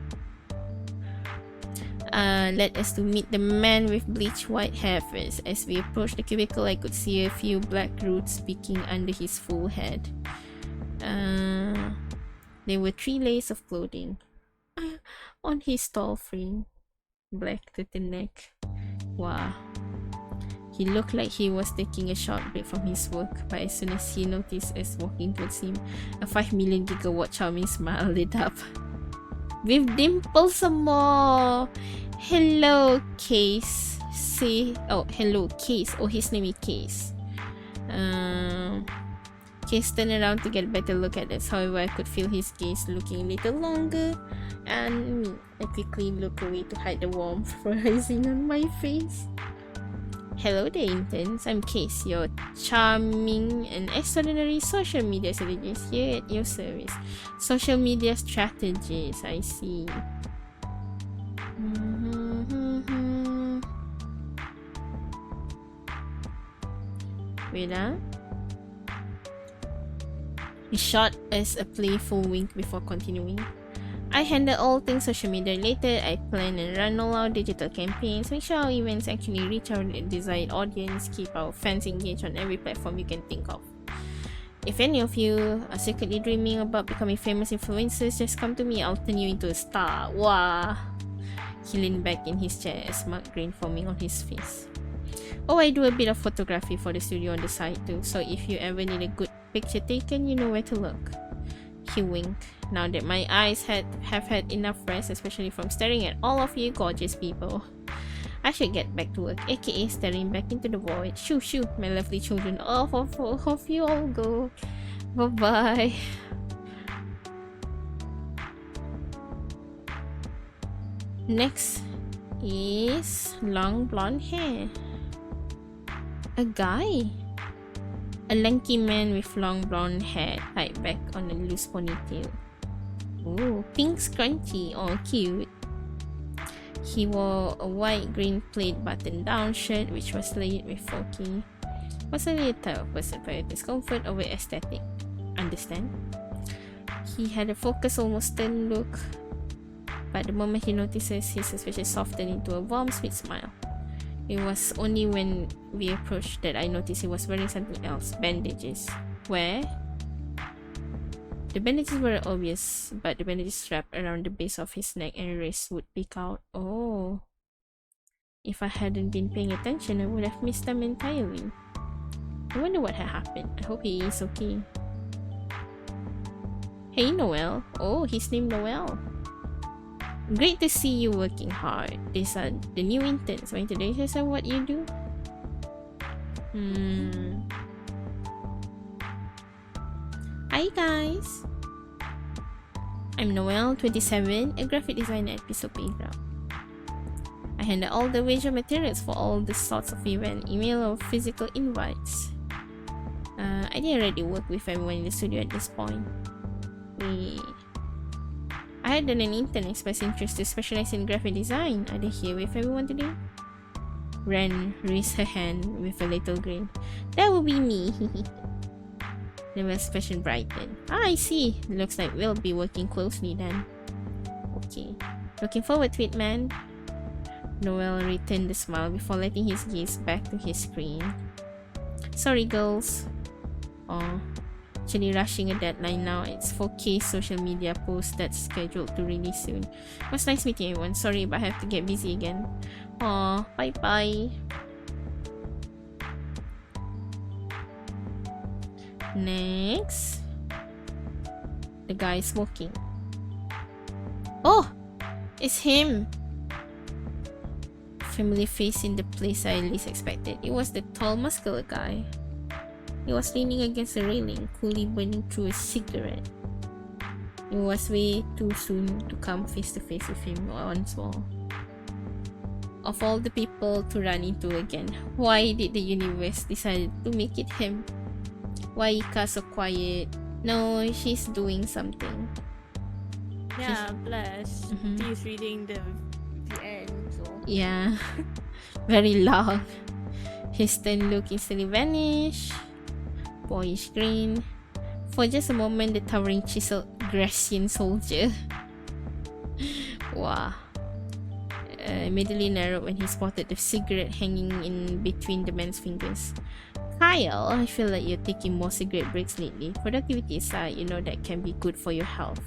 Led us to meet the man with bleach white hair first. As we approached the cubicle, I could see a few black roots peeking under his full head. There were 3 layers of clothing on his tall frame, black to the neck. Wow. He looked like he was taking a short break from his work, but as soon as he noticed us walking towards him, a 5 million gigawatt charming smile lit up. With dimples some more. Hello, Case. Hello, Case. Oh, his name is Case. Case turned around to get a better look at us. However, I could feel his gaze looking a little longer, and I quickly looked away to hide the warmth rising on my face. Hello there, interns. I'm Case, your charming and extraordinary social media strategist here at your service. Social media strategist, I see. Wait, He shot us a playful wink before continuing. I handle all things social media related. I plan and run all our digital campaigns, make sure our events actually reach our desired audience, keep our fans engaged on every platform you can think of. If any of you are secretly dreaming about becoming famous influencers, just come to me, I'll turn you into a star. Wow! He leaned back in his chair, a smug grin forming on his face. Oh, I do a bit of photography for the studio on the side too, so if you ever need a good picture taken, you know where to look. He winked. Now that my eyes have had enough rest, especially from staring at all of you gorgeous people, I should get back to work, aka staring back into the void. Shoo shoo, my lovely children. Off of you all go. Bye bye. Next is long blonde hair. A guy. A lanky man with long blonde hair tied back on a loose ponytail. Ooh, pink scrunchie, all cute. He wore a white green plaid button down shirt which was layered with folky. Was a little type of person prioritized comfort over aesthetic. Understand? He had a focused, almost stern look, but the moment he notices, his suspicion softened into a warm, sweet smile. It was only when we approached that I noticed he was wearing something else. Bandages. Where? The bandages were obvious, but the bandages wrapped around the base of his neck and wrist would peek out. Oh. If I hadn't been paying attention, I would have missed them entirely. I wonder what had happened. I hope he is okay. Hey, Noel. Oh, he's named Noel. Great to see you working hard. These are the new interns. Want to introduce yourself what you do? Hi guys! I'm Noel, 27, a graphic designer at Pixel Playground. I handle all the visual materials for all the sorts of event, email or physical invites. I didn't already work with everyone in the studio at this point. I had done an intern express interest to specialize in graphic design. Are they here with everyone today? Ren raised her hand with a little grin. That will be me. Noel's expression brightened. I see. Looks like we'll be working closely then. Okay. Looking forward to it, man. Noel returned the smile before letting his gaze back to his screen. Sorry, girls. Oh, actually rushing a deadline now. It's 4K social media post that's scheduled to release soon. It was nice meeting everyone. Sorry, but I have to get busy again. Aw, bye-bye. Next. The guy smoking. Oh! It's him! Familiar face in the place I least expected. It was the tall, muscular guy. He was leaning against the railing, coolly burning through a cigarette. It was way too soon to come face to face with him once more. Of all the people to run into again, why did the universe decide to make it him? Why Ika so quiet? No, she's doing something. Yeah, bless. He's reading the end, so... Yeah, very loud. His stern look instantly vanished. Boyish grin. For just a moment, the towering chiseled Grecian soldier. Wow. Immediately narrowed when he spotted the cigarette hanging in between the man's fingers. Kyle, I feel like you're taking more cigarette breaks lately. Productivity aside, you know that can be good for your health.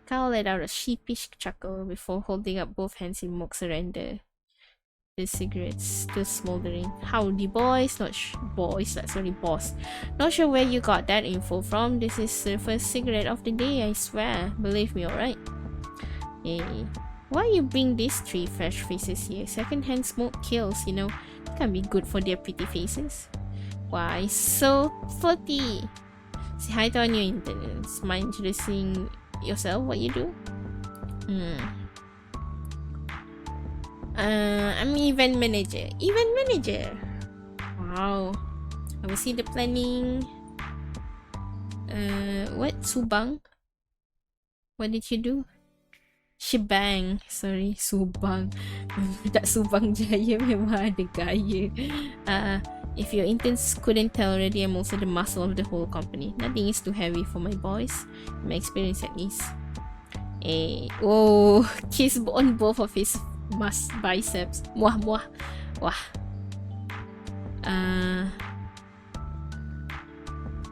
Kyle let out a sheepish chuckle before holding up both hands in mock surrender. The cigarettes still smoldering. Howdy, boys. Boss. Not sure where you got that info from. This is the first cigarette of the day, I swear. Believe me, alright? Hey, why you bring these three fresh faces here? Second-hand smoke kills, you know. It can be good for their pretty faces. Why so flirty? Say hi to our new interns. Mind introducing yourself? What you do? I'm event manager. Wow. I will see the planning. What? Subang? What did you do? Shebang. Sorry, Subang. Tak Subang Jaya memang ada gaya. If your interns couldn't tell already, I'm also the muscle of the whole company. Nothing is too heavy for my boys. In my experience at least. Oh, kiss on both of his biceps. Wah.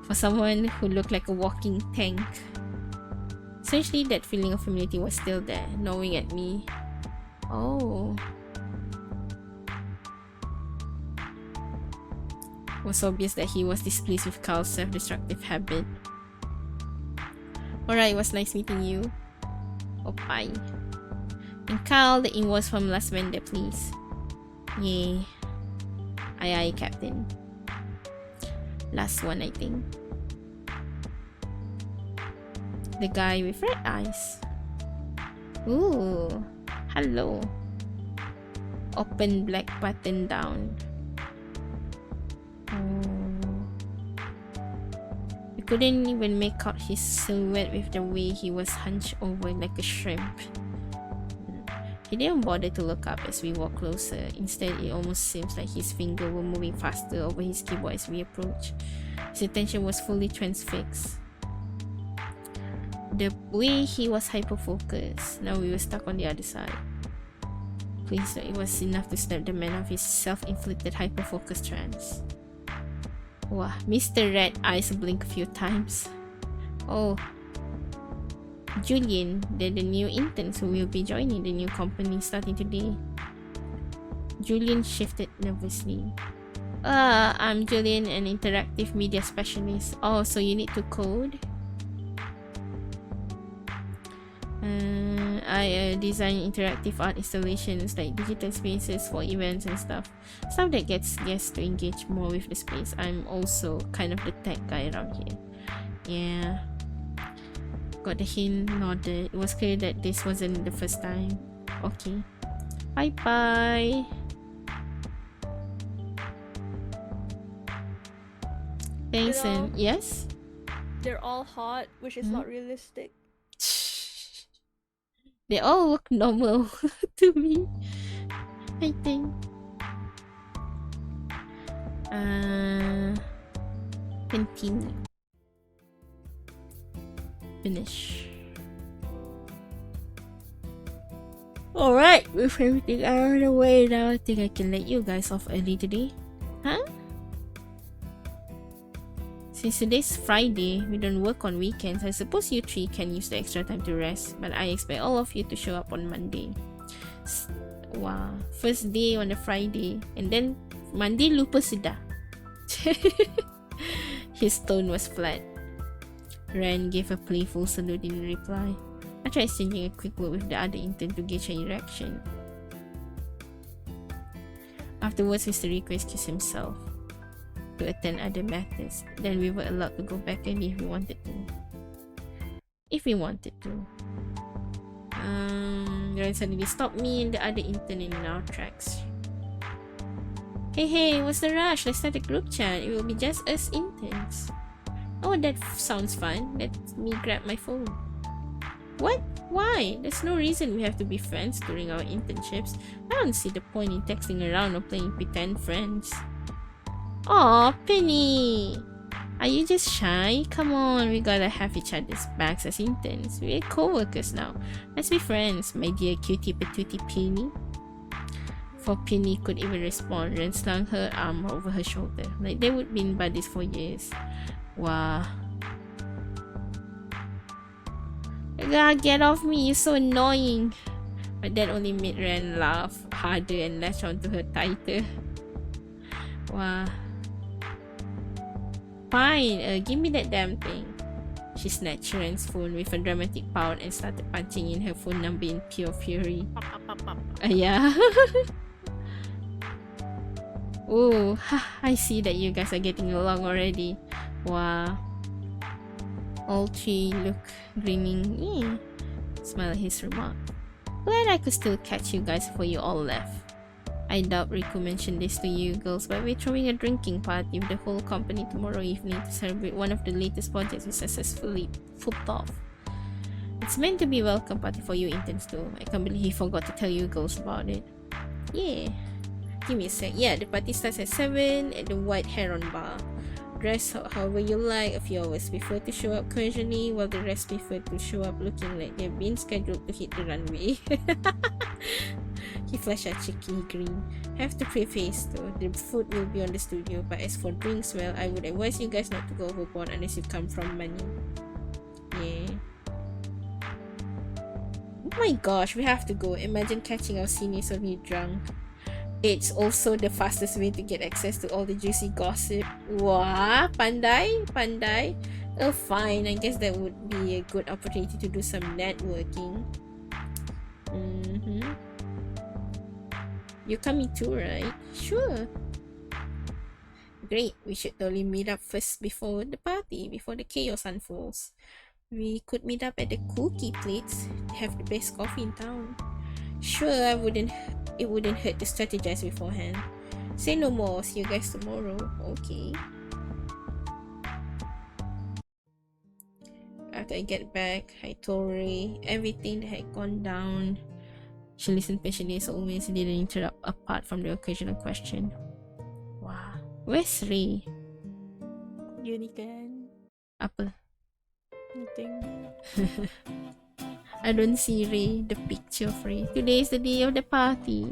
For someone who looked like a walking tank. Essentially, that feeling of familiarity was still there, gnawing at me. Oh. It was obvious that he was displeased with Carl's self-destructive habit. Alright, it was nice meeting you. Oh, bye. And Carl, the invoice from last vendor, please. Yay. Aye, Captain. Last one, I think. The guy with red eyes. Ooh. Hello. Open black button down. You couldn't even make out his silhouette with the way he was hunched over like a shrimp. He didn't bother to look up as we walked closer. Instead, it almost seems like his fingers were moving faster over his keyboard as we approached. His attention was fully transfixed. The way he was hyper-focused. Now we were stuck on the other side. Please, it was enough to snap the man of his self-inflicted hyper-focus trance. Wow, Mr. Red Eyes blinked a few times. Oh, Julian, they're the new interns who will be joining the new company starting today. Julian shifted nervously. I'm Julian, an interactive media specialist. Oh, so you need to code? I design interactive art installations like digital spaces for events and stuff that gets guests to engage more with the space. I'm also kind of the tech guy around here. Yeah, got the hint, nodded. It was clear that this wasn't the first time. Okay, Bye-bye. Thanks, and yes? They're all hot, which is not realistic. They all look normal to me, I think. Continue. Finish. Alright, with everything out of the way now, I think I can let you guys off early today. Huh? Since today's Friday, we don't work on weekends. I suppose you three can use the extra time to rest, but I expect all of you to show up on Monday. Wow, first day on a Friday, and then Monday lupa sudah. His tone was flat. Ren gave a playful salute in reply. I tried exchanging a quick word with the other intern to gauge her reaction. Afterwards, Mr. Rico excused himself to attend other matters. Then we were allowed to go back early if we wanted to. Ren suddenly stopped me and the other intern in our tracks. Hey, what's the rush? Let's start a group chat. It will be just us interns. Oh, that sounds fun. Let me grab my phone. What? Why? There's no reason we have to be friends during our internships. I don't see the point in texting around or playing pretend friends. Aw, Penny! Are you just shy? Come on, we gotta have each other's backs as interns. We're co-workers now. Let's be friends, my dear cutie patootie Penny. Before Penny could even respond, Ren slung her arm over her shoulder, like they would been buddies for years. Wow. God, get off me, you're so annoying. But that only made Ren laugh harder and latch onto her tighter. Wow. Fine, give me that damn thing. She snatched Ren's phone with a dramatic pout and started punching in her phone number in pure fury. Yeah. Oh, I see that you guys are getting along already. Wow. All three look grinning. Smile at his remark. Glad I could still catch you guys before you all left. I doubt Riku mentioned this to you girls, but we're throwing a drinking party with the whole company tomorrow evening to celebrate one of the latest projects we successfully pulled off. It's meant to be a welcome party for you interns too. I can't believe he forgot to tell you girls about it. Yeah. Give me a sec. Yeah, the party starts at 7 at the White Heron Bar. Dress however you like. A few hours prefer to show up casually, while the rest prefer to show up looking like they've been scheduled to hit the runway. He flashed a cheeky grin. Have to preface though, the food will be on the studio, but as for drinks, well, I would advise you guys not to go overboard unless you come from money. Yeah. Oh my gosh, we have to go. Imagine catching our seniors when we're drunk. It's also the fastest way to get access to all the juicy gossip. Wah, pandai. Oh fine, I guess that would be a good opportunity to do some networking. You're coming too, right? Sure. Great, we should totally meet up first before the party, before the chaos unfolds. We could meet up at the Cookie Plates. They have the best coffee in town. Sure, it wouldn't hurt to strategize beforehand. Say no more, see you guys tomorrow. Okay. After I get back, I told Ray everything that had gone down. She listened patiently as always and didn't interrupt apart from the occasional question. Wow. Where's Ray? Unicorn. Apa? Nothing. I don't see Ray, the picture of Ray. Today is the day of the party.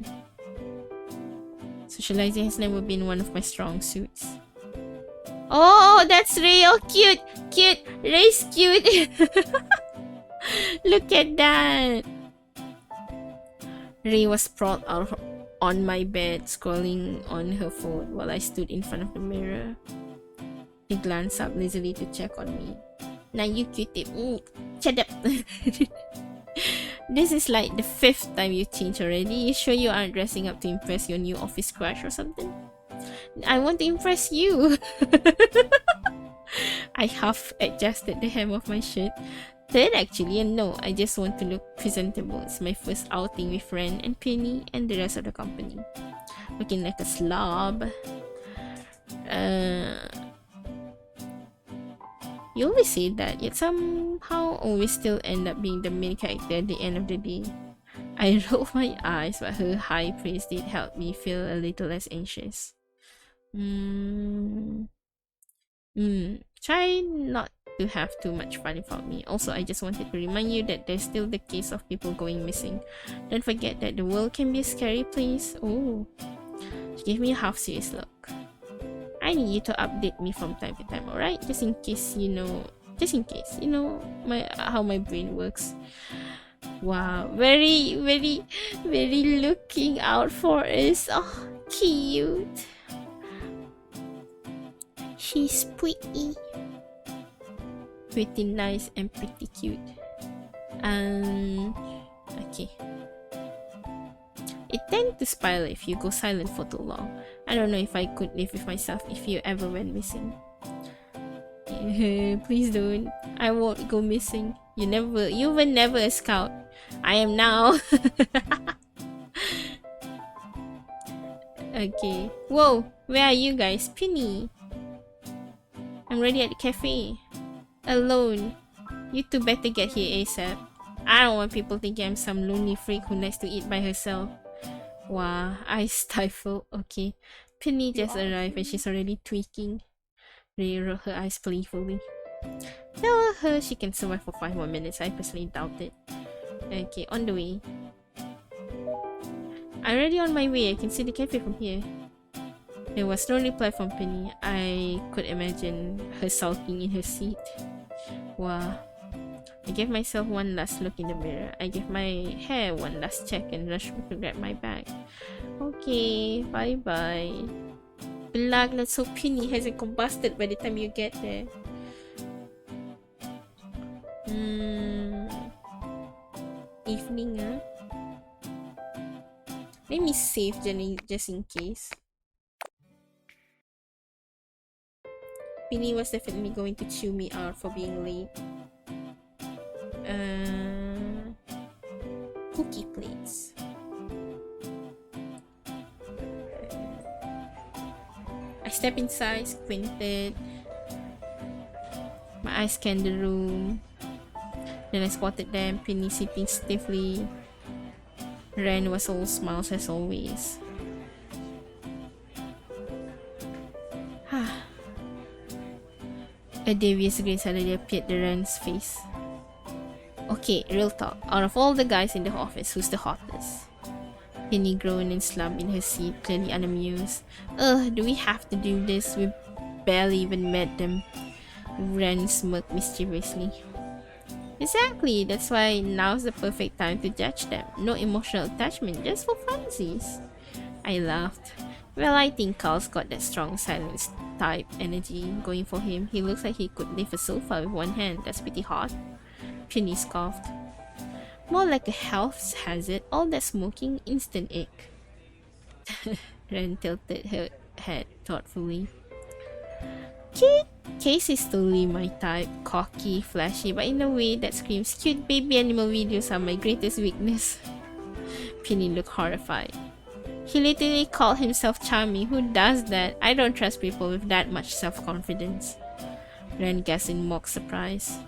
Socializing has never been one of my strong suits. Oh, that's Ray. Oh, cute. Ray's cute. Look at that. Ray was sprawled out on my bed, scrolling on her phone while I stood in front of the mirror. He glanced up lazily to check on me. Now you cutie. Shut up. This is like the 5th time you changed already. You sure you aren't dressing up to impress your new office crush or something? I want to impress you. I half adjusted the hem of my shirt excited actually, and no, I just want to look presentable. It's my first outing with Ren and Penny and the rest of the company. Looking like a slob. You always say that, yet somehow always still end up being the main character at the end of the day. I roll my eyes, but her high praise did help me feel a little less anxious. Try not to have too much fun without me. Also, I just wanted to remind you that there's still the case of people going missing. Don't forget that the world can be a scary place. Oh, give me a half-serious look. I need you to update me from time to time, alright? Just in case you know how my brain works. Wow, very looking out for us. Oh, cute. She's pretty nice and pretty cute. Okay. It tends to spiral if you go silent for too long. I don't know if I could live with myself if you ever went missing. Please don't. I won't go missing. You were never a scout. I am now. Okay. Whoa, where are you guys? Penny. I'm ready at the cafe. Alone. You two better get here ASAP. I don't want people thinking I'm some lonely freak who likes to eat by herself. Wow, I stifle. Okay. Penny just arrived and she's already tweaking. Ray rolled her eyes playfully. Tell her she can survive for 5 more minutes. I personally doubt it. Okay, on the way. I'm already on my way. I can see the cafe from here. There was no reply from Penny. I could imagine her sulking in her seat. Wow. I gave myself one last look in the mirror. I gave my hair one last check and rushed to grab my bag. Okay, bye-bye. Good luck, let's hope Penny hasn't combusted by the time you get there. Evening, huh? Let me save Jenny just in case. Penny was definitely going to chew me out for being late. Cookie plates. I step inside, squinted. My eyes scanned the room. Then I spotted them, Penny sitting stiffly. Ren was all smiles as always. A devious grin suddenly appeared on Ren's face. Okay, real talk. Out of all the guys in the office, who's the hottest? Penny groaned and slumped in her seat, clearly unamused. Ugh, do we have to do this? We barely even met them. Ren smirked mischievously. Exactly, that's why now's the perfect time to judge them. No emotional attachment, just for funsies. I laughed. Well, I think Carl's got that strong silence type energy going for him. He looks like he could lift a sofa with one hand. That's pretty hot. Penny scoffed. More like a health hazard. All that smoking, instant ache. Ren tilted her head thoughtfully. Case is totally my type. Cocky, flashy, but in a way that screams cute baby animal videos are my greatest weakness. Penny looked horrified. He literally called himself charming. Who does that? I don't trust people with that much self-confidence. Ren gasped in mock surprise.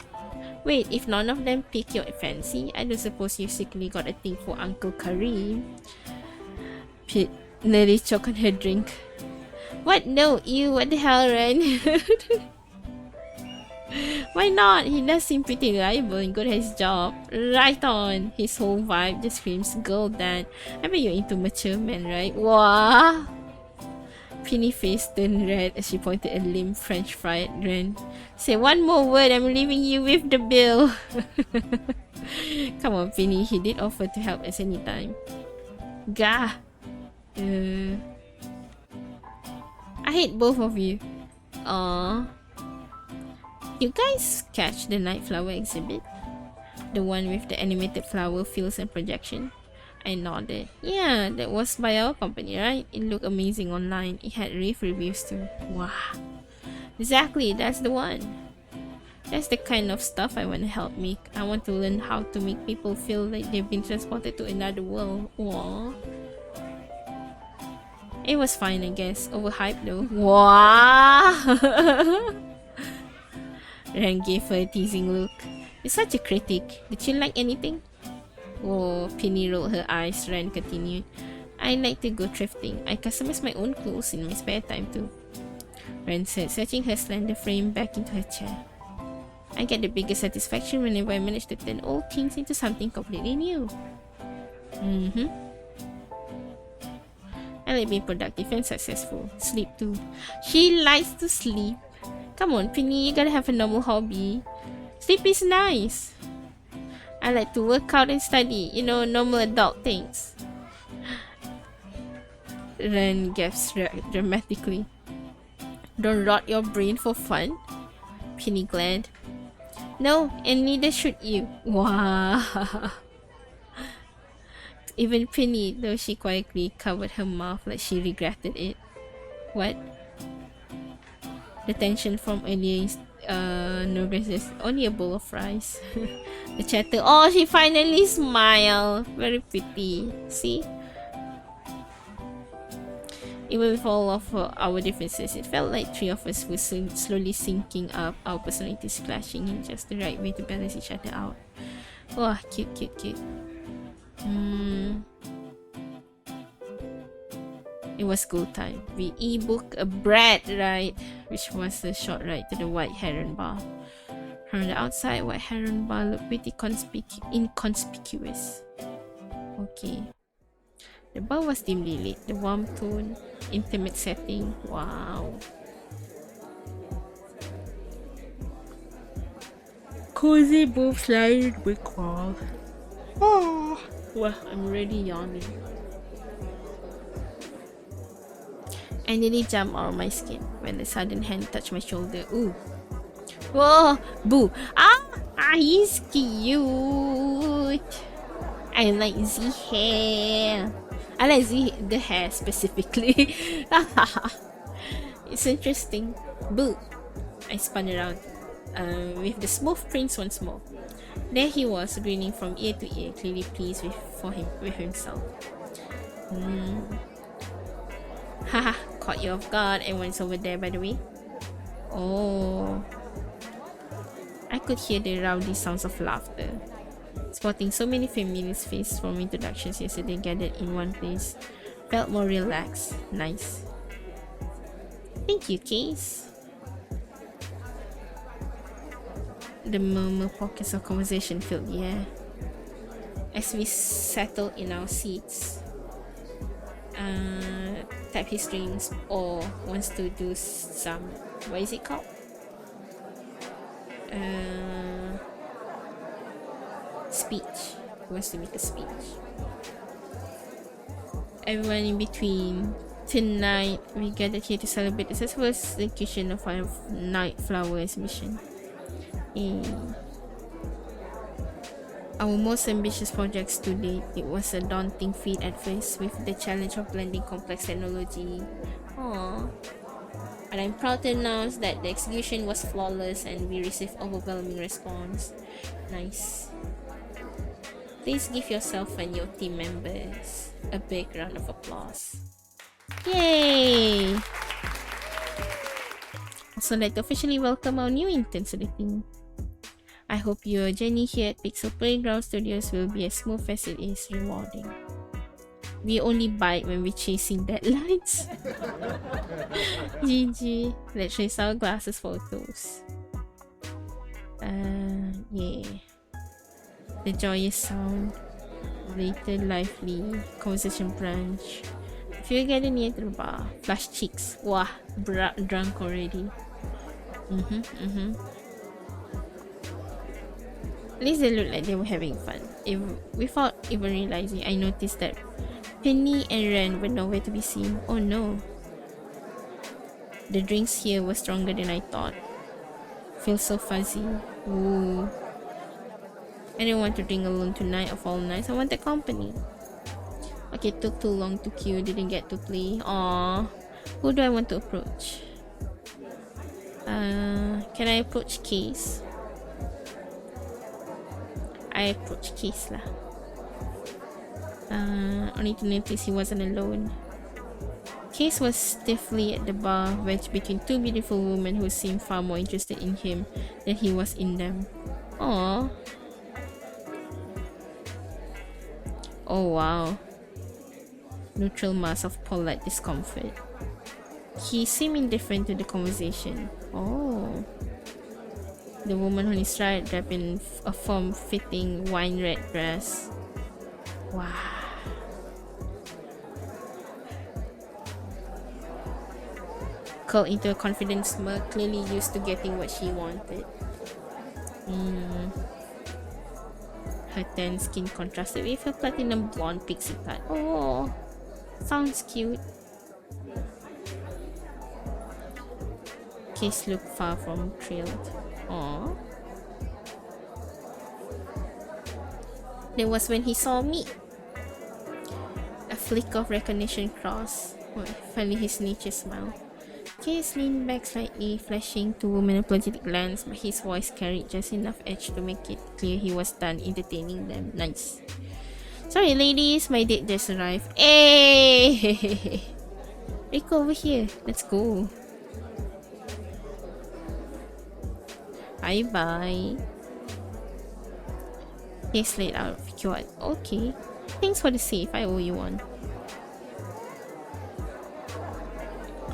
Wait, if none of them pique your fancy, I don't suppose you secretly got a thing for Uncle Kareem? Pete nearly choked on her drink. What? No, ew, what the hell, Ren? Why not? He does seem pretty reliable and good at his job. Right on. His whole vibe just screams girl dad. I bet you're into mature men, right? Wow. Penny face turned red as she pointed a limp French fry at Ren. Say one more word, I'm leaving you with the bill. Come on, Penny. He did offer to help us anytime. Gah. I hate both of you. Aww. You guys catch the night flower exhibit? The one with the animated flower fields and projection? I nodded. Yeah, that was by our company, right? It looked amazing online. It had rave reviews too. Wow. Exactly, that's the one. That's the kind of stuff I want to help make. I want to learn how to make people feel like they've been transported to another world. Aww. It was fine, I guess. Overhyped though. Wow. Ren gave her a teasing look. You're such a critic. Did you like anything? Oh, Penny rolled her eyes. Ren continued. I like to go thrifting. I customize my own clothes in my spare time too. Ren said, searching her slender frame back into her chair. I get the biggest satisfaction whenever I manage to turn old things into something completely new. I like being productive and successful. Sleep too. She likes to sleep. Come on, Penny, you gotta have a normal hobby. Sleep is nice. I like to work out and study, you know, normal adult things. Ren gasps dramatically. Don't rot your brain for fun? Penny glared. No, and neither should you. Wow. Even Penny, though she quietly covered her mouth like she regretted it. What? The tension from earlier nervousness. Only a bowl of fries. The chatter. Oh, she finally smiled. Very pretty. See? Even with all of our differences, it felt like three of us were slowly syncing up, our personalities clashing in just the right way to balance each other out. Oh, cute, cute, cute. It was school time. We e-booked a bread ride, which was a short ride to the White Heron Bar. From the outside, White Heron Bar looked pretty inconspicuous. Okay. The bar was dimly lit, the warm tone, intimate setting. Wow. Cozy booths lined with walls. Oh, well, I'm already yawning. I nearly jumped out of my skin when a sudden hand touched my shoulder. Ooh. Whoa, boo. He's cute. I like the hair. I like the hair specifically. It's interesting. Boo. I spun around with the smooth prince once more. There he was, grinning from ear to ear, clearly pleased with himself. Haha, caught you off guard. Everyone's over there, by the way. Oh. I could hear the rowdy sounds of laughter. Spotting so many familiar faces from introductions yesterday gathered in one place felt more relaxed. Nice. Thank you, Case. The murmur pockets of conversation filled the air. As we settled in our seats, tap his strings or wants to do some, what is it called? Speech. He wants to make a speech. Everyone in between. Tonight, we gathered here to celebrate the successful execution of our night flower exhibition. Our most ambitious projects to date. It was a daunting feat at first, with the challenge of blending complex technology. Aww. But I'm proud to announce that the execution was flawless and we received overwhelming response. Nice. Please give yourself and your team members a big round of applause. Yay! Also, I'd like to officially welcome our new interns to the team. I hope your journey here at Pixel Playground Studios will be as smooth as it is rewarding. We only bite when we're chasing deadlines. GG. Let's trace our glasses photos. Yeah. The joyous sound. Later lively. Conversation branch. If you get near to the bar. Flush cheeks. Wah. Drunk already. At least they looked like they were having fun. Without even realizing, I noticed that Penny and Ren were nowhere to be seen. Oh no. The drinks here were stronger than I thought. Feels so fuzzy. Ooh. I didn't want to drink alone tonight of all nights. I wanted company. Okay, it took too long to queue. Didn't get to play. Aww. Who do I want to approach? Can I approach Case? I approached Case lah. Only to notice he wasn't alone. Case was stiffly at the bar, wedged between two beautiful women who seemed far more interested in him than he was in them. Aww. Oh wow. Neutral mass of polite discomfort. He seemed indifferent to the conversation. Oh. The woman on his right wrapped in a form-fitting wine-red dress. Wow. Curled into a confident smirk, clearly used to getting what she wanted. Her tan skin contrasted with her platinum blonde pixie cut. Oh, sounds cute. Case looked far from thrilled. Aww. That was when he saw me. A flick of recognition crossed. Finally his nature smile. Case leaned back slightly, flashing to women a apologetic glance, but his voice carried just enough edge to make it clear he was done entertaining them. Nice. Sorry ladies, my date just arrived. Hey! Rico, over here. Let's go. Bye-bye. Case laid out of cured. Okay. Thanks for the save. I owe you one.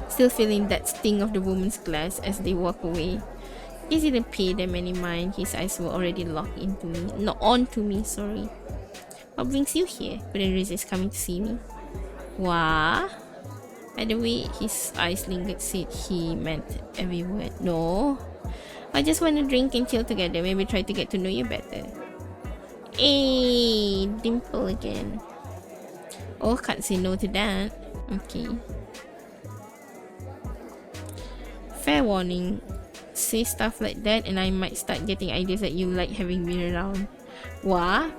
Still feeling that sting of the woman's glass as they walk away. He didn't pay them any mind. His eyes were already locked into me. No, onto me, sorry. What brings you here? Couldn't resist coming to see me. Wah? By the way, his eyes lingered, said he meant every word. No. I just want to drink and chill together. Maybe try to get to know you better. Hey, dimple again. Oh, can't say no to that. Okay. Fair warning. Say stuff like that and I might start getting ideas that you like having me around. What?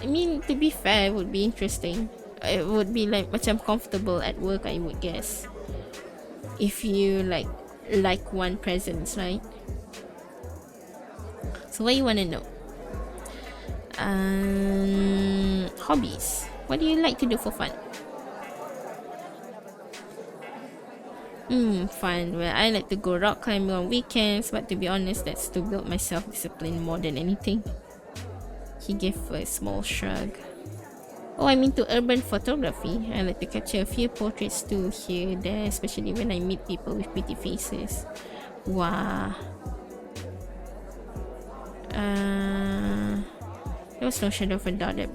I mean, to be fair, it would be interesting. It would be like macam comfortable at work, I would guess. If you like one presence, right? So what you want to know? Hobbies. What do you like to do for fun? Fun. Well, I like to go rock climbing on weekends, but to be honest, that's to build my self-discipline more than anything. He gave a small shrug. Oh, I'm into urban photography. I like to capture a few portraits too here and there, especially when I meet people with pretty faces. Wow. There was no shadow of a doubt that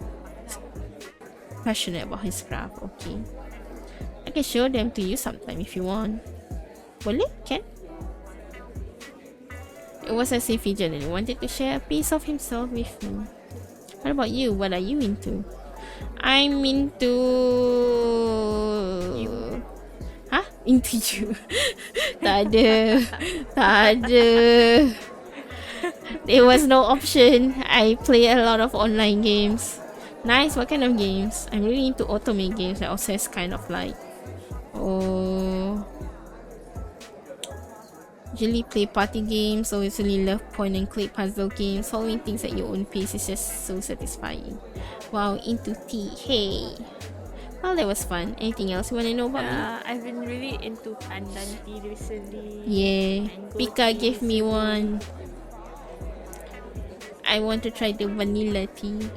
passionate about his craft. Okay. I can show them to you sometime if you want. Boleh? Can? It was as if he genuinely wanted to share a piece of himself with me. What about you? What are you into? I'm into... You. Huh? Into you. Tak ada. Tak ada. There was no option. I play a lot of online games. Nice. What kind of games? I'm really into otome games. I obsess kind of like. Oh. Usually play party games. So usually love point and click puzzle games. Solving things at your own pace is just so satisfying. Wow, into tea. Hey. Well, that was fun. Anything else you want to know about me? I've been really into pandan tea recently. Yeah. Mango Pika tea gave me recently. one. I want to try the vanilla tea.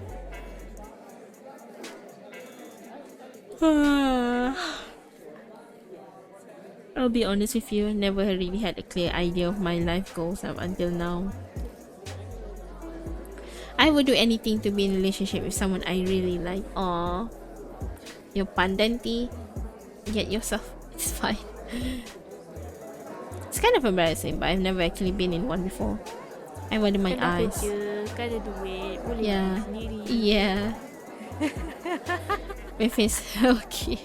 I'll be honest with you, never really had a clear idea of my life goals up until now. I would do anything to be in a relationship with someone I really like. Aww. Your pandan tea, get yourself. It's fine. It's kind of embarrassing, but I've never actually been in one before. I widen my eyes. Kan ada duit, boleh Yeah. beli sendiri. Yeah. My face. Okay.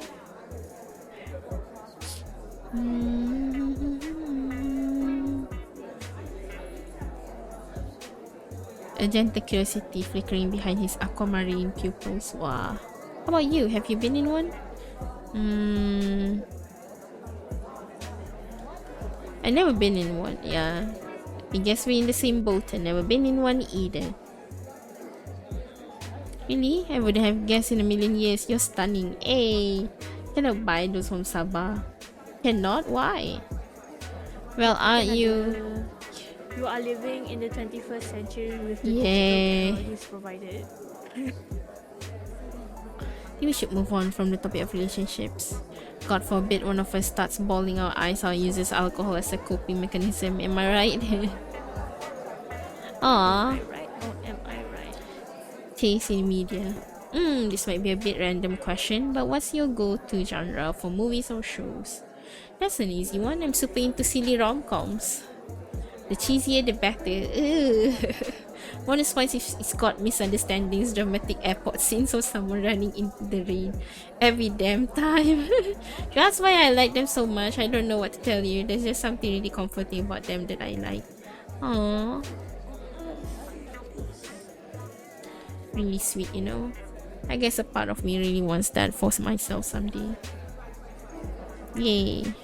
A gentle curiosity flickering behind his aquamarine pupils. Wow. How about you? Have you been in one? I never been in one. Yeah. I guess we're in the same boat. I never been in one either. Really? I wouldn't have guessed in a million years. You're stunning. Hey, cannot buy those from Sabah. Cannot? Why? Well, aren't you? You are living in the 21st century with the digital Yeah. technologies provided. We should move on from the topic of relationships. God forbid one of us starts bawling our eyes or uses alcohol as a coping mechanism. Am I right? Aww. Am I right or am I right? Taste in media. This might be a bit random question, but what's your go-to genre for movies or shows? That's an easy one. I'm super into silly rom-coms. The cheesier, the better. Bonus points if it's got misunderstandings, dramatic airport scenes, or someone running into the rain every damn time. That's why I like them so much. I don't know what to tell you. There's just something really comforting about them that I like. Aww. Really sweet, you know. I guess a part of me really wants that for myself someday. Yay.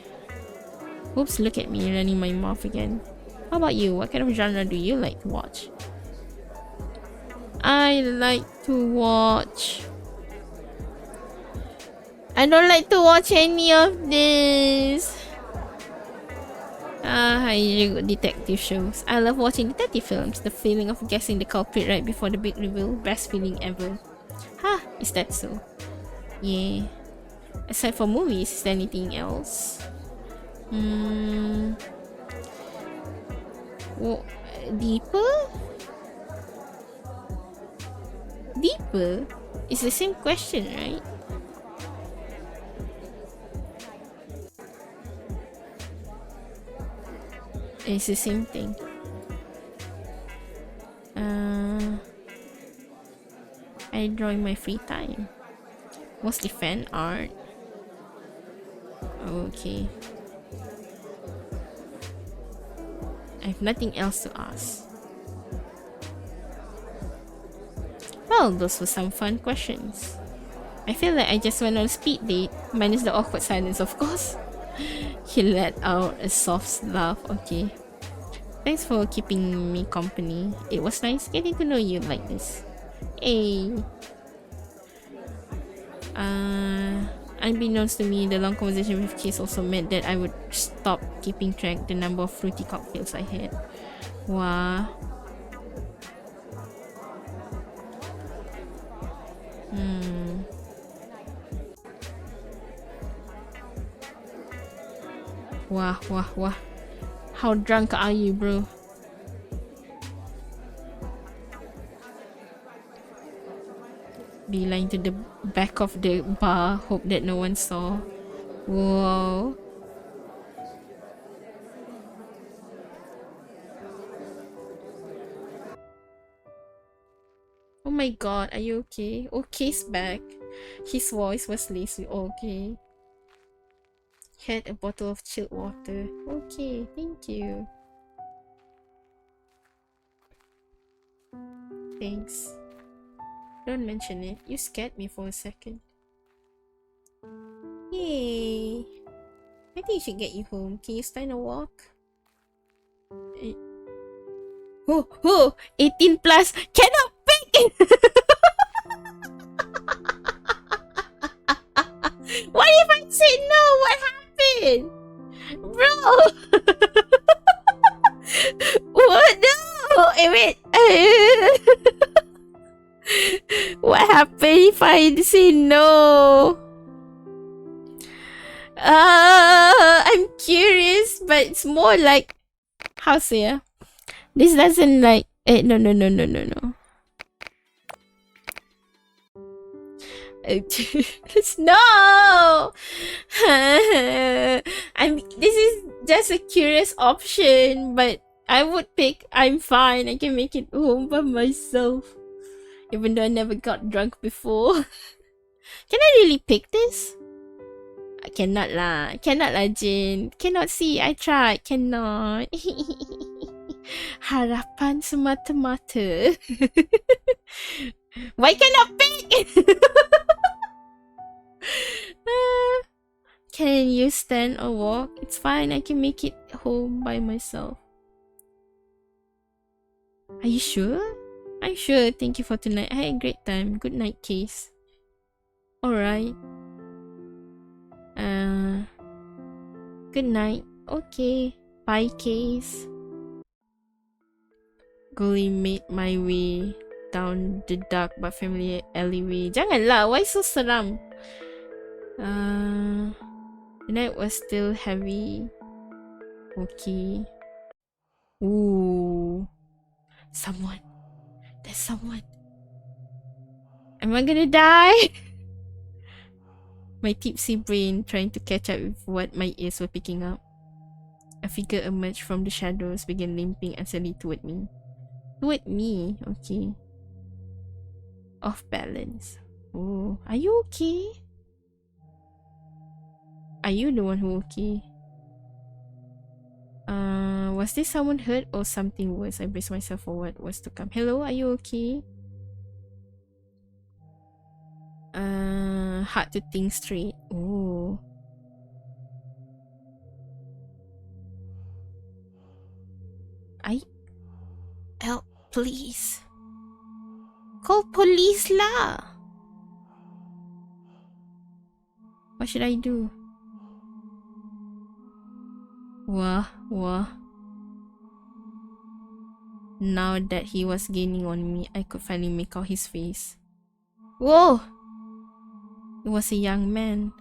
Oops, look at me running my mouth again. How about you? What kind of genre do you like to watch? I like to watch... I don't like to watch any of this. Detective shows. I love watching detective films. The feeling of guessing the culprit right before the big reveal. Best feeling ever. Ha! Is that so? Yeah. Aside from movies, is there anything else? Well, deeper? Deeper? It's the same question, right? It's the same thing. I draw in my free time. Mostly fan art. Okay. I have nothing else to ask. Well, those were some fun questions. I feel like I just went on a speed date, minus the awkward silence, of course. He let out a soft laugh. Okay. Thanks for keeping me company. It was nice getting to know you like this. Hey. Unbeknownst to me, the long conversation with Case also meant that I would stop keeping track the number of fruity cocktails I had. Wow. Wah. How drunk are you, bro? Beeline to the back of the bar. Hope that no one saw. Whoa. Oh my god, are you okay? Okay's back. His voice was laced with okay. Had a bottle of chilled water. Okay, thank you. Thanks. Don't mention it. You scared me for a second. Yay. I think I should get you home. Can you stand a walk? Oh, 18 plus. Cannot pick. What if I say no? What happened? Bro. What? No. Wait. What happened if I say no? I'm curious, but it's more like, how say? This doesn't like. No. No. This is just a curious option, but I would pick. I'm fine. I can make it home by myself, even though I never got drunk before. Can I really pick this? I cannot lah, Jin. Cannot see. I tried. Cannot. Harapan semata-mata. Why cannot pick? Can you stand or walk? It's fine. I can make it home by myself. Are you sure? I'm sure. Thank you for tonight. I had a great time. Good night, Case. Alright. Uh, good night. Okay. Bye, Case. Gully made my way down the dark but familiar alleyway. Janganlah, why so seram? The night was still heavy. Okay. Ooh. Someone. There's someone. Am I gonna die? My tipsy brain trying to catch up with what my ears were picking up. A figure emerged from the shadows, began limping unsteadily toward me. Toward me? Okay. Off balance. Oh, are you okay? Are you the one who okay? Was this someone hurt or something worse? I braced myself for what was to come. Hello, are you okay? Hard to think straight. Oh. Help, please. Call police lah. What should I do? Wah. Now that he was gaining on me, I could finally make out his face. Whoa! It was a young man.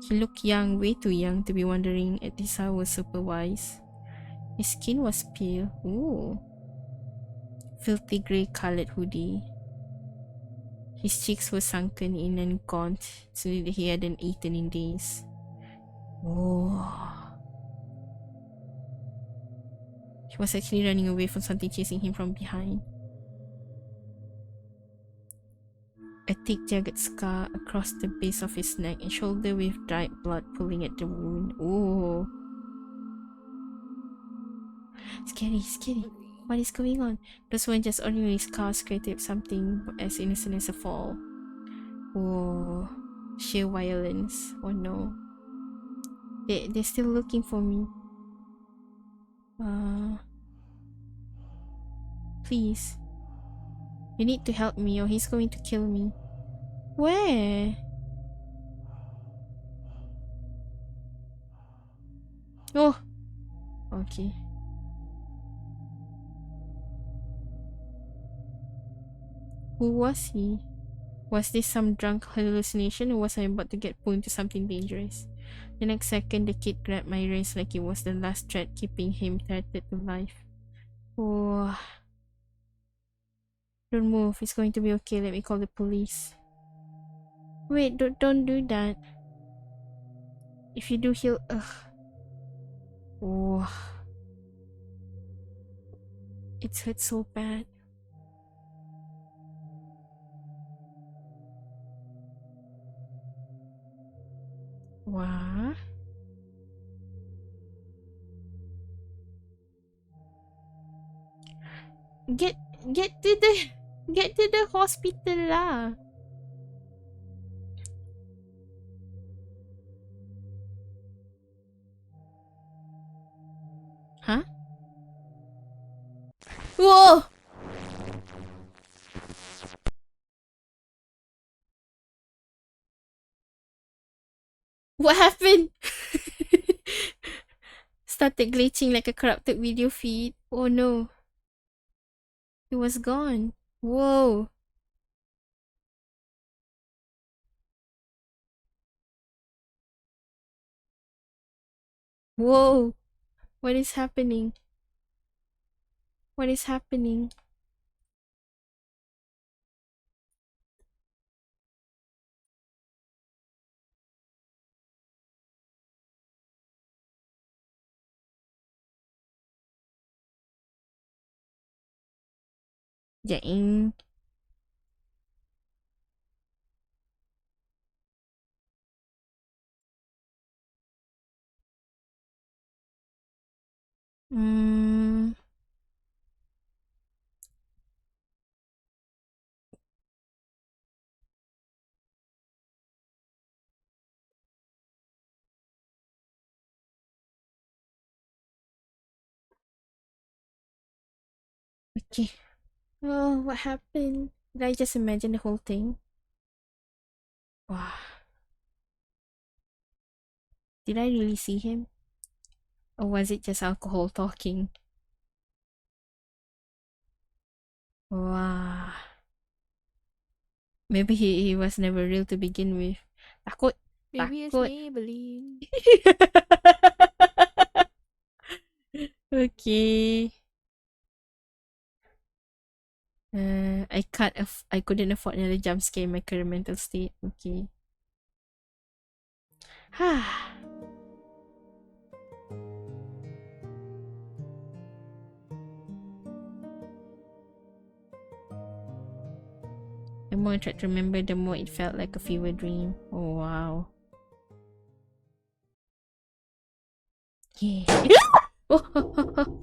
He looked young, way too young to be wondering at this I was super wise. His skin was pale. Ooh. Filthy grey-colored hoodie. His cheeks were sunken in and gaunt, so that he hadn't eaten in days. Oh. He was actually running away from something chasing him from behind. A thick, jagged scar across the base of his neck and shoulder with dried blood pooling at the wound. Oh. Scary. What is going on? Those weren't just ordinary scars created with something as innocent as a fall. Oh. Sheer violence. Oh no. They're still looking for me. Please. You need to help me or he's going to kill me. Where? Oh. Okay. Who was he? Was this some drunk hallucination or was I about to get pulled into something dangerous? The next second, the kid grabbed my wrist like it was the last thread keeping him tethered to life. Oh. Don't move. It's going to be okay. Let me call the police. Wait, don't do that. If you do, he'll... Ugh. Oh. It's hurt so bad. What? Get to the hospital lah. Huh? Whoa! What happened? Started glitching like a corrupted video feed. Oh no. It was gone. Whoa. Whoa. What is happening? What is happening? Dang. Okay. Oh, what happened? Did I just imagine the whole thing? Wow. Did I really see him? Or was it just alcohol talking? Wow. Maybe he was never real to begin with. Takut. Maybe it's Takut. Maybelline. Okay. I couldn't afford another jump scare in my current mental state. Okay. The more I tried to remember, the more it felt like a fever dream. Oh wow. Yeah. Oh,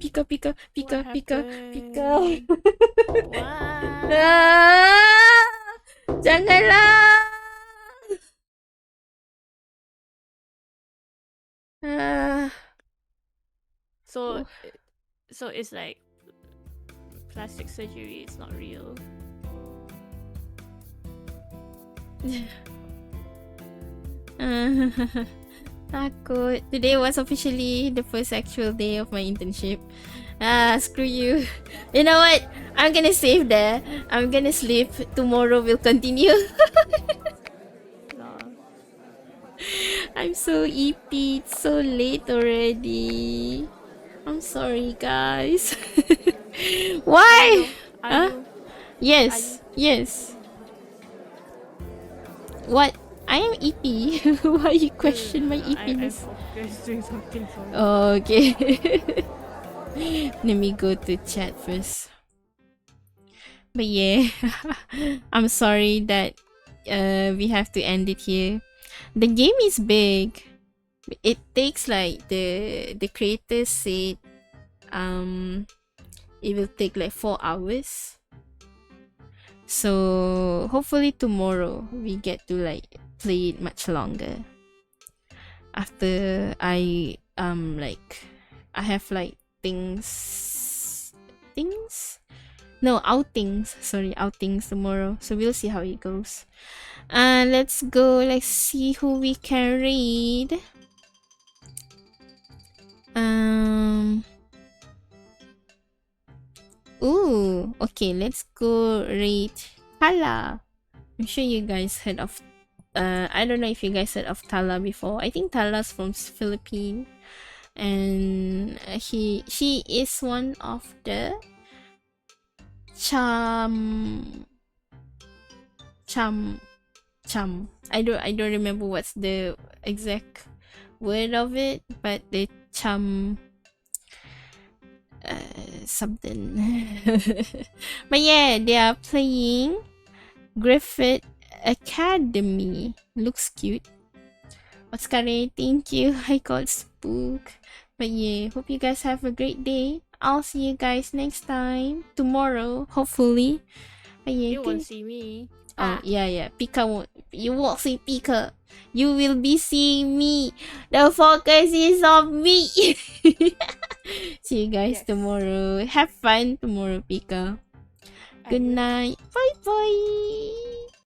Pika, Pika, Pika, What Pika, Pika. happened? Why? Ah! Janganlah. Ah. So, Oh. so it's like plastic surgery. It's not real. Takut. Today was officially the first actual day of my internship. Screw you. You know what? I'm gonna save there. I'm gonna sleep. Tomorrow we'll continue. No. I'm so EP. It's so late already. I'm sorry, guys. Why? Are Huh? you? Are you? Yes. Yes. What? I am EP. Why you question my I'm EPness? focused doing something. Sorry. Okay. Let me go to chat first. But yeah, I'm sorry that we have to end it here. The game is big. It takes like the creators said it will take like 4 hours. So hopefully tomorrow we get to like play it much longer. After I have like outings tomorrow, so we'll see how it goes. Let's go. Let's see who we can read. Okay, let's go read Tala. I'm sure you guys heard of I don't know if you guys heard of Tala before. I think Tala's from Philippines, and she is one of the cham cham cham. I don't remember what's the exact word of it, but the cham something. But yeah, they are playing Griffith Academy. Looks cute. Oscar, thank you. I got spook. But yeah, hope you guys have a great day. I'll see you guys next time. Tomorrow, hopefully. But yeah, You won't see me. Oh, yeah. Pika won't. You won't see Pika. You will be seeing me. The focus is on me. See you guys tomorrow. Have fun tomorrow, Pika. Good night. Bye bye.